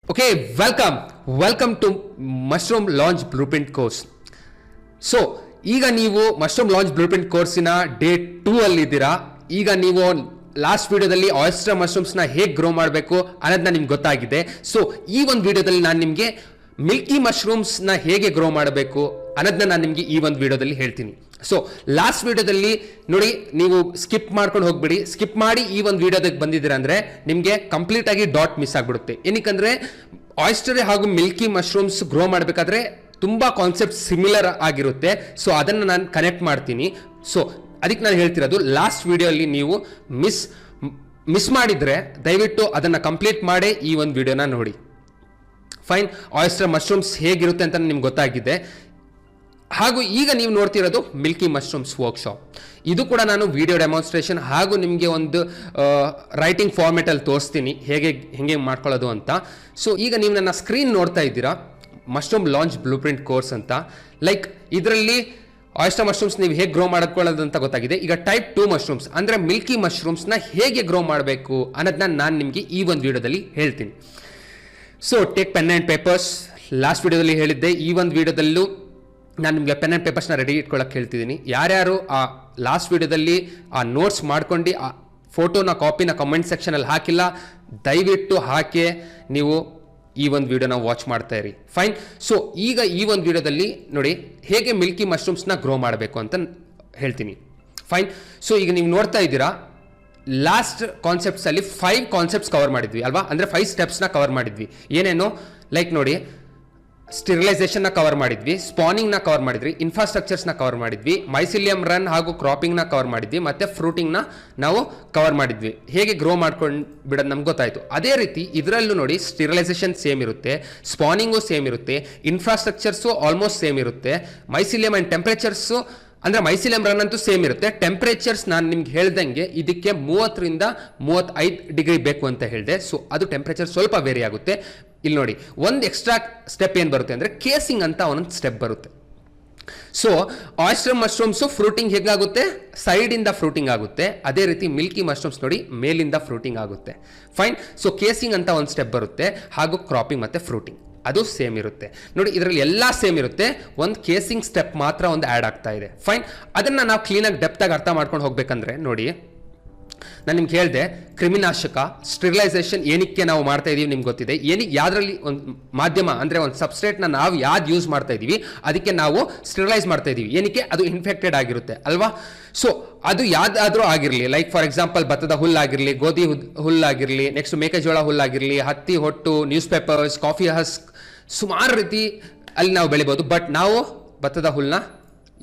Okay, welcome to Mushroom Launch Blueprint course. So ಈಗ ನೀವು mushroom launch blueprint ಕೋರ್ಸಿನ day 2 ಅಲ್ಲಿ ಇದ್ದೀರಾ. ಈಗ ನೀವು ಲಾಸ್ಟ್ ವಿಡಿಯೋದಲ್ಲಿ ಆಯಿಸ್ಟರ್ ಮಶ್ರೂಮ್ಸ್ನ ಹೇಗೆ ಗ್ರೋ ಮಾಡಬೇಕು ಅನ್ನೋದನ್ನ ನಿಮ್ಗೆ ಗೊತ್ತಾಗಿದೆ. ಸೊ ಈ ಒಂದು ವಿಡಿಯೋದಲ್ಲಿ ನಾನು ನಿಮಗೆ ಮಿಲ್ಕಿ ಮಶ್ರೂಮ್ಸ್ನ ಹೇಗೆ ಗ್ರೋ ಮಾಡಬೇಕು ಅನ್ನೋದನ್ನ ನಾನು ನಿಮಗೆ ಈ ಒಂದು ವಿಡಿಯೋದಲ್ಲಿ ಹೇಳ್ತೀನಿ. ಸೊ ಲಾಸ್ಟ್ ವಿಡಿಯೋದಲ್ಲಿ ನೋಡಿ, ನೀವು ಸ್ಕಿಪ್ ಮಾಡ್ಕೊಂಡು ಹೋಗ್ಬಿಡಿ. ಸ್ಕಿಪ್ ಮಾಡಿ ಈ ಒಂದು ವಿಡಿಯೋದಾಗ ಬಂದಿದ್ದೀರಾ ಅಂದರೆ ನಿಮಗೆ ಕಂಪ್ಲೀಟ್ ಆಗಿ ಡಾಟ್ ಮಿಸ್ ಆಗಿಬಿಡುತ್ತೆ. ಏನಕ್ಕಂದ್ರೆ ಆಯಿಸ್ಟರ್ ಹಾಗೂ ಮಿಲ್ಕಿ ಮಶ್ರೂಮ್ಸ್ ಗ್ರೋ ಮಾಡಬೇಕಾದ್ರೆ ತುಂಬ ಕಾನ್ಸೆಪ್ಟ್ ಸಿಮಿಲರ್ ಆಗಿರುತ್ತೆ. ಸೊ ಅದನ್ನು ನಾನು ಕನೆಕ್ಟ್ ಮಾಡ್ತೀನಿ. ಸೊ ಅದಕ್ಕೆ ನಾನು ಹೇಳ್ತಿರೋದು, ಲಾಸ್ಟ್ ವಿಡಿಯೋಲ್ಲಿ ನೀವು ಮಿಸ್ ಮಾಡಿದರೆ ದಯವಿಟ್ಟು ಅದನ್ನು ಕಂಪ್ಲೀಟ್ ಮಾಡೇ ಈ ಒಂದು ವಿಡಿಯೋನ ನೋಡಿ. ಫೈನ್, ಆಯಿಸ್ಟರ್ ಮಶ್ರೂಮ್ಸ್ ಹೇಗಿರುತ್ತೆ ಅಂತ ನಿಮ್ಗೆ ಗೊತ್ತಾಗಿದೆ. ಹಾಗೂ ಈಗ ನೀವು ನೋಡ್ತಿರೋದು ಮಿಲ್ಕಿ ಮಶ್ರೂಮ್ಸ್ ವರ್ಕ್ಶಾಪ್. ಇದು ಕೂಡ ನಾನು ವಿಡಿಯೋ ಡೆಮಾನ್ಸ್ಟ್ರೇಷನ್ ಹಾಗೂ ನಿಮಗೆ ಒಂದು ರೈಟಿಂಗ್ ಫಾರ್ಮೆಟಲ್ಲಿ ತೋರಿಸ್ತೀನಿ ಹೇಗೆ ಮಾಡ್ಕೊಳ್ಳೋದು ಅಂತ. ಸೊ ಈಗ ನೀವು ನನ್ನ ಸ್ಕ್ರೀನ್ ನೋಡ್ತಾ ಇದ್ದೀರಾ, ಮಶ್ರೂಮ್ ಲಾಂಚ್ ಬ್ಲೂಪ್ರಿಂಟ್ ಕೋರ್ಸ್ ಅಂತ. ಲೈಕ್ ಇದರಲ್ಲಿ ಆಯಿಸ್ಟರ್ ಮಶ್ರೂಮ್ಸ್ ನೀವು ಹೇಗೆ ಗ್ರೋ ಮಾಡ್ಕೊಳ್ಳೋದು ಅಂತ ಗೊತ್ತಾಗಿದೆ. ಈಗ ಟೈಪ್ 2 ಮಶ್ರೂಮ್ಸ್ ಅಂದರೆ ಮಿಲ್ಕಿ ಮಶ್ರೂಮ್ಸ್ನ ಹೇಗೆ ಗ್ರೋ ಮಾಡಬೇಕು ಅನ್ನೋದನ್ನ ನಾನು ನಿಮಗೆ ಈ ಒಂದು ವಿಡಿಯೋದಲ್ಲಿ ಹೇಳ್ತೀನಿ. So take pen and papers. Last ವಿಡಿಯೋದಲ್ಲಿ ಹೇಳಿದ್ದೆ, ಈ ಒಂದು ವಿಡಿಯೋದಲ್ಲೂ ನಾನು ನಿಮಗೆ ಪೆನ್ ಆ್ಯಂಡ್ ಪೇಪರ್ಸ್ನ ರೆಡಿ ಇಟ್ಕೊಳ್ಳೋಕೆ ಹೇಳ್ತಿದ್ದೀನಿ. ಯಾರ್ಯಾರು ಆ ಲಾಸ್ಟ್ ವಿಡಿಯೋದಲ್ಲಿ ಆ ನೋಟ್ಸ್ ಮಾಡ್ಕೊಂಡು ಆ ಫೋಟೋನ ಕಾಪಿನ ಕಮೆಂಟ್ ಸೆಕ್ಷನಲ್ಲಿ ಹಾಕಿಲ್ಲ, ದಯವಿಟ್ಟು ಹಾಕಿ ನೀವು ಈ ಒಂದು ವಿಡಿಯೋನ ವಾಚ್ ಮಾಡ್ತಾ ಇರಿ. ಫೈನ್. ಸೊ ಈಗ ಈ ಒಂದು ವಿಡಿಯೋದಲ್ಲಿ ನೋಡಿ ಹೇಗೆ ಮಿಲ್ಕಿ ಮಶ್ರೂಮ್ಸ್ನ ಗ್ರೋ ಮಾಡಬೇಕು ಅಂತ ಹೇಳ್ತೀನಿ. ಫೈನ್. ಸೊ ಈಗ ನೀವು ನೋಡ್ತಾ ಇದ್ದೀರಾ, ಲಾಸ್ಟ್ ಕಾನ್ಸೆಪ್ಟ್ಸಲ್ಲಿ 5 ಕಾನ್ಸೆಪ್ಟ್ಸ್ ಕವರ್ ಮಾಡಿದ್ವಿ ಅಲ್ವಾ, ಅಂದರೆ 5 ಸ್ಟೆಪ್ಸ್ನ ಕವರ್ ಮಾಡಿದ್ವಿ. ಏನೇನು, ಲೈಕ್ ನೋಡಿ, ಸ್ಟಿರಿಲೈಸೇಷನ್ನ ಕವರ್ ಮಾಡಿದ್ವಿ, ಸ್ಪಾನಿಂಗ್ನ ಕವರ್ ಮಾಡಿದ್ವಿ, ಇನ್ಫ್ರಾಸ್ಟ್ರಕ್ಚರ್ಸ್ನ ಕವರ್ ಮಾಡಿದ್ವಿ, ಮೈಸಿಲಿಯಂ ರನ್ ಹಾಗೂ ಕ್ರಾಪಿಂಗ್ನ ಕವರ್ ಮಾಡಿದ್ವಿ, ಮತ್ತು ಫ್ರೂಟಿಂಗ್ನ ನಾವು ಕವರ್ ಮಾಡಿದ್ವಿ. ಹೇಗೆ ಗ್ರೋ ಮಾಡ್ಕೊಂಡು ಬಿಡೋದು ನಮ್ಗೆ ಗೊತ್ತಾಯಿತು. ಅದೇ ರೀತಿ ಇದರಲ್ಲೂ ನೋಡಿ, ಸ್ಟಿರಿಲೈಸೇಷನ್ ಸೇಮ್ ಇರುತ್ತೆ, ಸ್ಪಾನಿಂಗು ಸೇಮ್ ಇರುತ್ತೆ, ಇನ್ಫ್ರಾಸ್ಟ್ರಕ್ಚರ್ಸು ಆಲ್ಮೋಸ್ಟ್ ಸೇಮ್ ಇರುತ್ತೆ, ಮೈಸಿಲಿಯಂ ಆ್ಯಂಡ್ ಟೆಂಪ್ರೇಚರ್ಸು ಅಂದರೆ ಮೈಸಿಲಿಯಂ ರನ್ ಅಂತೂ ಸೇಮ್ ಇರುತ್ತೆ. ಟೆಂಪ್ರೇಚರ್ಸ್ ನಾನು ನಿಮ್ಗೆ ಹೇಳ್ದಂಗೆ ಇದಕ್ಕೆ 30 ರಿಂದ 35 ಡಿಗ್ರಿ ಬೇಕು ಅಂತ ಹೇಳಿದೆ. ಸೊ ಅದು ಟೆಂಪ್ರೇಚರ್ ಸ್ವಲ್ಪ ವೇರಿ ಆಗುತ್ತೆ. ಇಲ್ಲಿ ನೋಡಿ, ಒಂದು ಎಕ್ಸ್ಟ್ರಾ ಸ್ಟೆಪ್ ಏನು ಬರುತ್ತೆ ಅಂದರೆ ಕೇಸಿಂಗ್ ಅಂತ ಒಂದೊಂದು ಸ್ಟೆಪ್ ಬರುತ್ತೆ. ಸೊ ಆಯಿಸ್ಟರ್ ಮಶ್ರೂಮ್ಸು ಫ್ರೂಟಿಂಗ್ ಹೇಗಾಗುತ್ತೆ, ಸೈಡಿಂದ ಫ್ರೂಟಿಂಗ್ ಆಗುತ್ತೆ. ಅದೇ ರೀತಿ ಮಿಲ್ಕಿ ಮಶ್ರೂಮ್ಸ್ ನೋಡಿ, ಮೇಲಿಂದ ಫ್ರೂಟಿಂಗ್ ಆಗುತ್ತೆ. ಫೈನ್. ಸೊ ಕೇಸಿಂಗ್ ಅಂತ ಒಂದು ಸ್ಟೆಪ್ ಬರುತ್ತೆ, ಹಾಗೂ ಕ್ರಾಪಿಂಗ್ ಮತ್ತು ಫ್ರೂಟಿಂಗ್ ಅದು ಸೇಮ್ ಇರುತ್ತೆ. ನೋಡಿ, ಇದರಲ್ಲಿ ಎಲ್ಲ ಸೇಮ್ ಇರುತ್ತೆ, ಒಂದು ಕೇಸಿಂಗ್ ಸ್ಟೆಪ್ ಮಾತ್ರ ಒಂದು ಆ್ಯಡ್ ಆಗ್ತಾ ಇದೆ. ಫೈನ್. ಅದನ್ನು ನಾವು ಕ್ಲೀನಾಗಿ ಡೆಪ್ತಾಗಿ ಅರ್ಥ ಮಾಡ್ಕೊಂಡು ಹೋಗ್ಬೇಕಂದ್ರೆ ನೋಡಿ, ನಾನು ನಿಮ್ಗೆ ಹೇಳಿದೆ, ಕ್ರಿಮಿನಾಶಕ ಸ್ಟಿರಿಲೈಸೇಷನ್ ಏನಕ್ಕೆ ನಾವು ಮಾಡ್ತಾ ಇದೀವಿ ನಿಮ್ಗೆ ಗೊತ್ತಿದೆ. ಯಾವುದರಲ್ಲಿ ಒಂದು ಮಾಧ್ಯಮ ಅಂದರೆ ಒಂದು ಸಬ್ಸ್ಟ್ರೇಟ್ನ ನಾವು ಯಾವ್ದು ಯೂಸ್ ಮಾಡ್ತಾ ಇದ್ದೀವಿ ಅದಕ್ಕೆ ನಾವು ಸ್ಟಿರಿಲೈಸ್ ಮಾಡ್ತಾ ಇದ್ದೀವಿ. ಏನಕ್ಕೆ, ಅದು ಇನ್ಫೆಕ್ಟೆಡ್ ಆಗಿರುತ್ತೆ ಅಲ್ವಾ. ಸೊ ಅದು ಯಾವುದಾದ್ರೂ ಆಗಿರಲಿ, ಲೈಕ್ ಫಾರ್ ಎಕ್ಸಾಂಪಲ್ ಭತ್ತದ ಹುಲ್ಲಾಗಿರಲಿ, ಗೋಧಿ ಹುಲ್ಲಾಗಿರಲಿ, ನೆಕ್ಸ್ಟ್ ಮೇಕೆಜೋಳ ಹುಲ್ಲಾಗಿರಲಿ, ಹತ್ತಿ ಹೊಟ್ಟು, ನ್ಯೂಸ್ ಪೇಪರ್ಸ್, ಕಾಫಿ ಹಸ್ಕ್, ಸುಮಾರು ರೀತಿ ಅಲ್ಲಿ ನಾವು ಬೆಳಿಬೋದು. ಬಟ್ ನಾವು ಭತ್ತದ ಹುಲ್ಲನ್ನ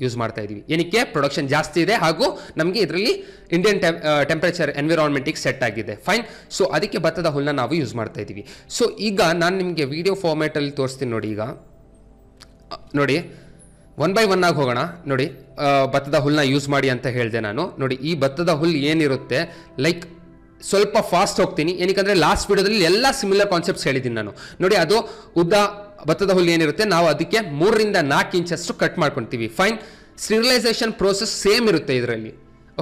ಯೂಸ್ ಮಾಡ್ತಾ ಇದ್ದೀವಿ. ಏನಕ್ಕೆ, ಪ್ರೊಡಕ್ಷನ್ ಜಾಸ್ತಿ ಇದೆ ಹಾಗೂ ನಮಗೆ ಇದರಲ್ಲಿ ಇಂಡಿಯನ್ ಟೆಂಪರೇಚರ್ ಎನ್ವಿರಾನ್ಮೆಂಟಿಗೆ ಸೆಟ್ ಆಗಿದೆ. ಫೈನ್. ಸೊ ಅದಕ್ಕೆ ಭತ್ತದ ಹುಲ್ಲನ್ನ ನಾವು ಯೂಸ್ ಮಾಡ್ತಾ ಇದ್ದೀವಿ. ಸೊ ಈಗ ನಾನು ನಿಮಗೆ ವಿಡಿಯೋ ಫಾರ್ಮ್ಯಾಟಲ್ಲಿ ತೋರಿಸ್ತೀನಿ ನೋಡಿ. ಈಗ ನೋಡಿ, 1 by 1 ಆಗಿ ಹೋಗೋಣ. ನೋಡಿ, ಭತ್ತದ ಹುಲ್ಲನ್ನ ಯೂಸ್ ಮಾಡಿ ಅಂತ ಹೇಳಿದೆ ನಾನು. ನೋಡಿ, ಈ ಭತ್ತದ ಹುಲ್ಲು ಏನಿರುತ್ತೆ, ಲೈಕ್ ಸ್ವಲ್ಪ ಫಾಸ್ಟ್ ಹೋಗ್ತೀನಿ, ಏನಕ್ಕೆ ಲಾಸ್ಟ್ ವಿಡಿಯೋದಲ್ಲಿ ಎಲ್ಲ ಸಿಮಿಲರ್ ಕಾನ್ಸೆಪ್ಟ್ಸ್ ಹೇಳಿದ್ದೀನಿ ನಾನು. ನೋಡಿ, ಅದು ಉದ್ದ ಭತ್ತದ ಹುಲ್ಲು ಏನಿರುತ್ತೆ, ನಾವು ಅದಕ್ಕೆ 3 ರಿಂದ 4 ಇಂಚಷ್ಟು ಕಟ್ ಮಾಡ್ಕೊತೀವಿ. ಫೈನ್. ಸ್ಟಿರಿಲೈಸೇಷನ್ ಪ್ರೋಸೆಸ್ ಸೇಮ್ ಇರುತ್ತೆ ಇದರಲ್ಲಿ,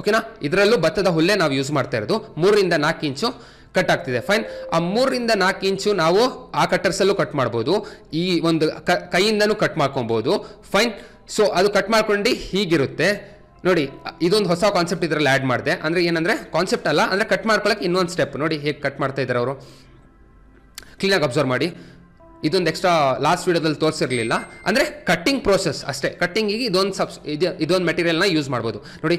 ಓಕೆನಾ. ಇದರಲ್ಲೂ ಭತ್ತದ ಹುಲ್ಲೇ ನಾವು ಯೂಸ್ ಮಾಡ್ತಾ ಇರೋದು. 3 ರಿಂದ 4 ಇಂಚು ಕಟ್ ಆಗ್ತಿದೆ. ಫೈನ್. ಆ 3 ರಿಂದ 4 ಇಂಚು ನಾವು ಆ ಕಟ್ಟರ್ಸಲ್ಲೂ ಕಟ್ ಮಾಡ್ಬೋದು, ಈ ಒಂದು ಕೈಯಿಂದನೂ ಕಟ್ ಮಾಡ್ಕೊಬೋದು. ಫೈನ್. ಸೊ ಅದು ಕಟ್ ಮಾಡ್ಕೊಂಡು ಹೀಗಿರುತ್ತೆ ನೋಡಿ. ಇದೊಂದು ಹೊಸ ಕಾನ್ಸೆಪ್ಟ್ ಇದರಲ್ಲಿ ಆ್ಯಡ್ ಮಾಡಿದೆ. ಅಂದರೆ ಏನಂದರೆ, ಕಾನ್ಸೆಪ್ಟ್ ಅಲ್ಲ, ಅಂದರೆ ಕಟ್ ಮಾಡ್ಕೊಳ್ಳೋಕೆ ಇನ್ನೊಂದು ಸ್ಟೆಪ್. ನೋಡಿ ಹೇಗೆ ಕಟ್ ಮಾಡ್ತಾ ಇದ್ದಾರೆ ಅವರು, ಕ್ಲೀನಾಗಿ ಅಬ್ಸರ್ವ್ ಮಾಡಿ. ಇದೊಂದು ಎಕ್ಸ್ಟ್ರಾ ಲಾಸ್ಟ್ ವಿಡಿಯೋದಲ್ಲಿ ತೋರಿಸಿರಲಿಲ್ಲ, ಅಂದರೆ ಕಟ್ಟಿಂಗ್ ಪ್ರೋಸೆಸ್ ಅಷ್ಟೇ. ಕಟ್ಟಿಂಗಿಗೆ ಇದೊಂದು ಮೆಟೀರಿಯಲ್ನ ಯೂಸ್ ಮಾಡ್ಬೋದು. ನೋಡಿ,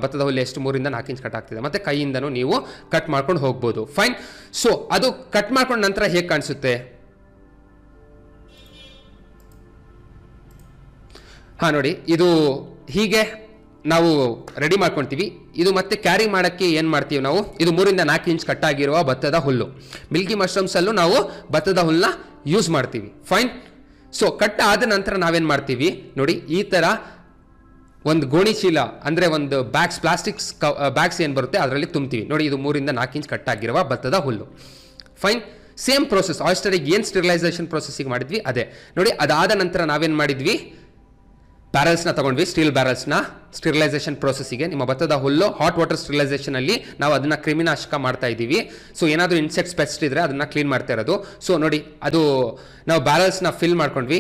ಭತ್ತದ ಹುಲ್ಲು ಎಷ್ಟು 3 ರಿಂದ 4 ಇಂಚ್ ಕಟ್ ಆಗ್ತಿದೆ, ಮತ್ತು ಕೈಯಿಂದನೂ ನೀವು ಕಟ್ ಮಾಡ್ಕೊಂಡು ಹೋಗ್ಬೋದು. ಫೈನ್. ಸೊ ಅದು ಕಟ್ ಮಾಡ್ಕೊಂಡು ನಂತರ ಹೇಗೆ ಕಾಣಿಸುತ್ತೆ, ನೋಡಿ, ಇದು ಹೀಗೆ ನಾವು ರೆಡಿ ಮಾಡ್ಕೊತೀವಿ. ಇದು ಮತ್ತೆ ಕ್ಯಾರಿ ಮಾಡೋಕ್ಕೆ ಏನು ಮಾಡ್ತೀವಿ ನಾವು, ಇದು 3 ರಿಂದ 4 ಇಂಚ್ ಕಟ್ ಆಗಿರುವ ಭತ್ತದ ಹುಲ್ಲು. ಮಿಲ್ಕಿ ಮಶ್ರೂಮ್ಸಲ್ಲೂ ನಾವು ಭತ್ತದ ಹುಲ್ಲನ್ನ ಯೂಸ್ ಮಾಡ್ತೀವಿ. ಫೈನ್. ಸೊ ಕಟ್ ಆದ ನಂತರ ನಾವೇನು ಮಾಡ್ತೀವಿ ನೋಡಿ, ಈ ಥರ ಒಂದು ಗೋಣಿ ಚೀಲ ಅಂದರೆ ಒಂದು ಬ್ಯಾಗ್ಸ್, ಪ್ಲಾಸ್ಟಿಕ್ಸ್ ಬ್ಯಾಗ್ಸ್ ಏನು ಬರುತ್ತೆ ಅದರಲ್ಲಿ ತುಂಬ್ತೀವಿ. ನೋಡಿ, ಇದು 3 ರಿಂದ 4 ಇಂಚ್ ಕಟ್ ಆಗಿರುವ ಭತ್ತದ ಹುಲ್ಲು. ಫೈನ್. ಸೇಮ್ ಪ್ರೋಸೆಸ್, ಆಯಿಸ್ಟರಿಗೆ ಏನು ಸ್ಟಿರಿಲೈಸೇಷನ್ ಪ್ರೋಸೆಸ್ಸಿಗೆ ಮಾಡಿದ್ವಿ ಅದೇ. ನೋಡಿ, ಅದಾದ ನಂತರ ನಾವೇನು ಮಾಡಿದ್ವಿ, ಬ್ಯಾರಲ್ಸ್ನ ತಗೊಂಡ್ವಿ, ಸ್ಟೀಲ್ ಬ್ಯಾರಲ್ಸ್ನ ಸ್ಟಿರಿಲೈಸೇಷನ್ ಪ್ರೋಸೆಸ್ಸಿಗೆ. ನಿಮ್ಮ ಭತ್ತದ ಹುಲ್ಲು ಹಾಟ್ ವಾಟರ್ ಸ್ಟಿರಿಲೈಸೇಷನಲ್ಲಿ ನಾವು ಅದನ್ನು ಕ್ರಿಮಿನಾಶಕ ಮಾಡ್ತಾ ಇದ್ದೀವಿ. ಸೊ ಏನಾದರೂ ಇನ್ಸೆಕ್ಟ್ಸ್ ಪೆಸ್ಟ್ ಇದ್ದರೆ ಅದನ್ನು ಕ್ಲೀನ್ ಮಾಡ್ತಾ ಇರೋದು. ಸೊ ನೋಡಿ, ಅದು ನಾವು ಬ್ಯಾರಲ್ಸ್ನ ಫಿಲ್ ಮಾಡ್ಕೊಂಡ್ವಿ.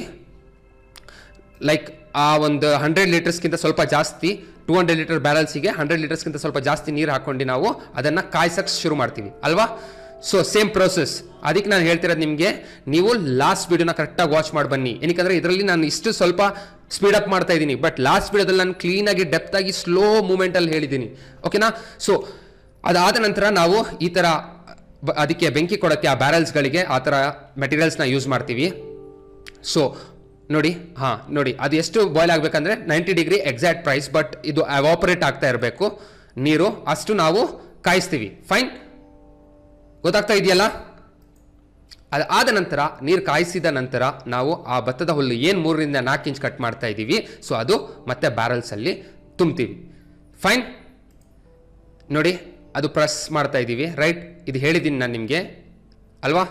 ಲೈಕ್ ಆ ಒಂದು 100 ಲೀಟರ್ಸ್ಗಿಂತ ಸ್ವಲ್ಪ ಜಾಸ್ತಿ, 200 ಲೀಟರ್ ಬ್ಯಾರಲ್ಸಿಗೆ 100 ಲೀಟರ್ಸ್ಗಿಂತ ಸ್ವಲ್ಪ ಜಾಸ್ತಿ ನೀರು ಹಾಕ್ಕೊಂಡು ನಾವು ಅದನ್ನು ಕಾಯ್ಸಕ್ಕೆ ಶುರು ಮಾಡ್ತೀವಿ ಅಲ್ವಾ. So same process. ಅದಕ್ಕೆ ನಾನು ಹೇಳ್ತಿರೋದು ನಿಮಗೆ, ನೀವು ಲಾಸ್ಟ್ ವಿಡಿಯೋನ ಕರೆಕ್ಟಾಗಿ ವಾಚ್ ಮಾಡಿ ಬನ್ನಿ. ಏನಕ್ಕೆ ಇದರಲ್ಲಿ ನಾನು ಇಷ್ಟು ಸ್ವಲ್ಪ ಸ್ಪೀಡಪ್ ಮಾಡ್ತಾ ಇದ್ದೀನಿ, ಬಟ್ ಲಾಸ್ಟ್ ವಿಡಿಯೋದಲ್ಲಿ ನಾನು ಕ್ಲೀನಾಗಿ ಡೆಪ್ತಾಗಿ ಸ್ಲೋ ಮೂಮೆಂಟಲ್ಲಿ ಹೇಳಿದ್ದೀನಿ, ಓಕೆನಾ. ಸೊ ಅದಾದ ನಂತರ ನಾವು ಈ ಥರ ಅದಕ್ಕೆ ಬೆಂಕಿ ಕೊಡೋಕ್ಕೆ ಆ ಬ್ಯಾರಲ್ಸ್ಗಳಿಗೆ ಆ ಥರ ಮೆಟೀರಿಯಲ್ಸ್ನ ಯೂಸ್ ಮಾಡ್ತೀವಿ. ಸೊ ನೋಡಿ, ನೋಡಿ ಅದು ಎಷ್ಟು ಬಾಯ್ಲ್ ಆಗಬೇಕಂದ್ರೆ 90 ಡಿಗ್ರಿ ಎಕ್ಸಾಕ್ಟ್ ಪ್ರೈಸ್, ಬಟ್ ಇದು ಅವಾಪರೇಟ್ ಆಗ್ತಾ ಇರಬೇಕು ನೀರು, ಅಷ್ಟು ನಾವು ಕಾಯಿಸ್ತೀವಿ. ಫೈನ್, ಗೊತ್ತಾಗ್ತಾ ಇದೆಯಲ್ಲ. ಅದಾದ ನಂತರ ನೀರು ಕಾಯಿಸಿದ ನಂತರ ನಾವು ಆ ಭತ್ತದ ಹುಲ್ಲು ಏನು 3 ರಿಂದ 4 ಇಂಚ್ ಕಟ್ ಮಾಡ್ತಾ ಇದ್ದೀವಿ, ಸೊ ಅದು ಮತ್ತೆ ಬ್ಯಾರಲ್ಸಲ್ಲಿ ತುಂಬ್ತೀವಿ. ಫೈನ್, ನೋಡಿ ಅದು ಪ್ರೆಸ್ ಮಾಡ್ತಾ ಇದ್ದೀವಿ, ರೈಟ್. ಇದು ಹೇಳಿದ್ದೀನಿ ನಾನು ನಿಮಗೆ ಅಲ್ವಾ.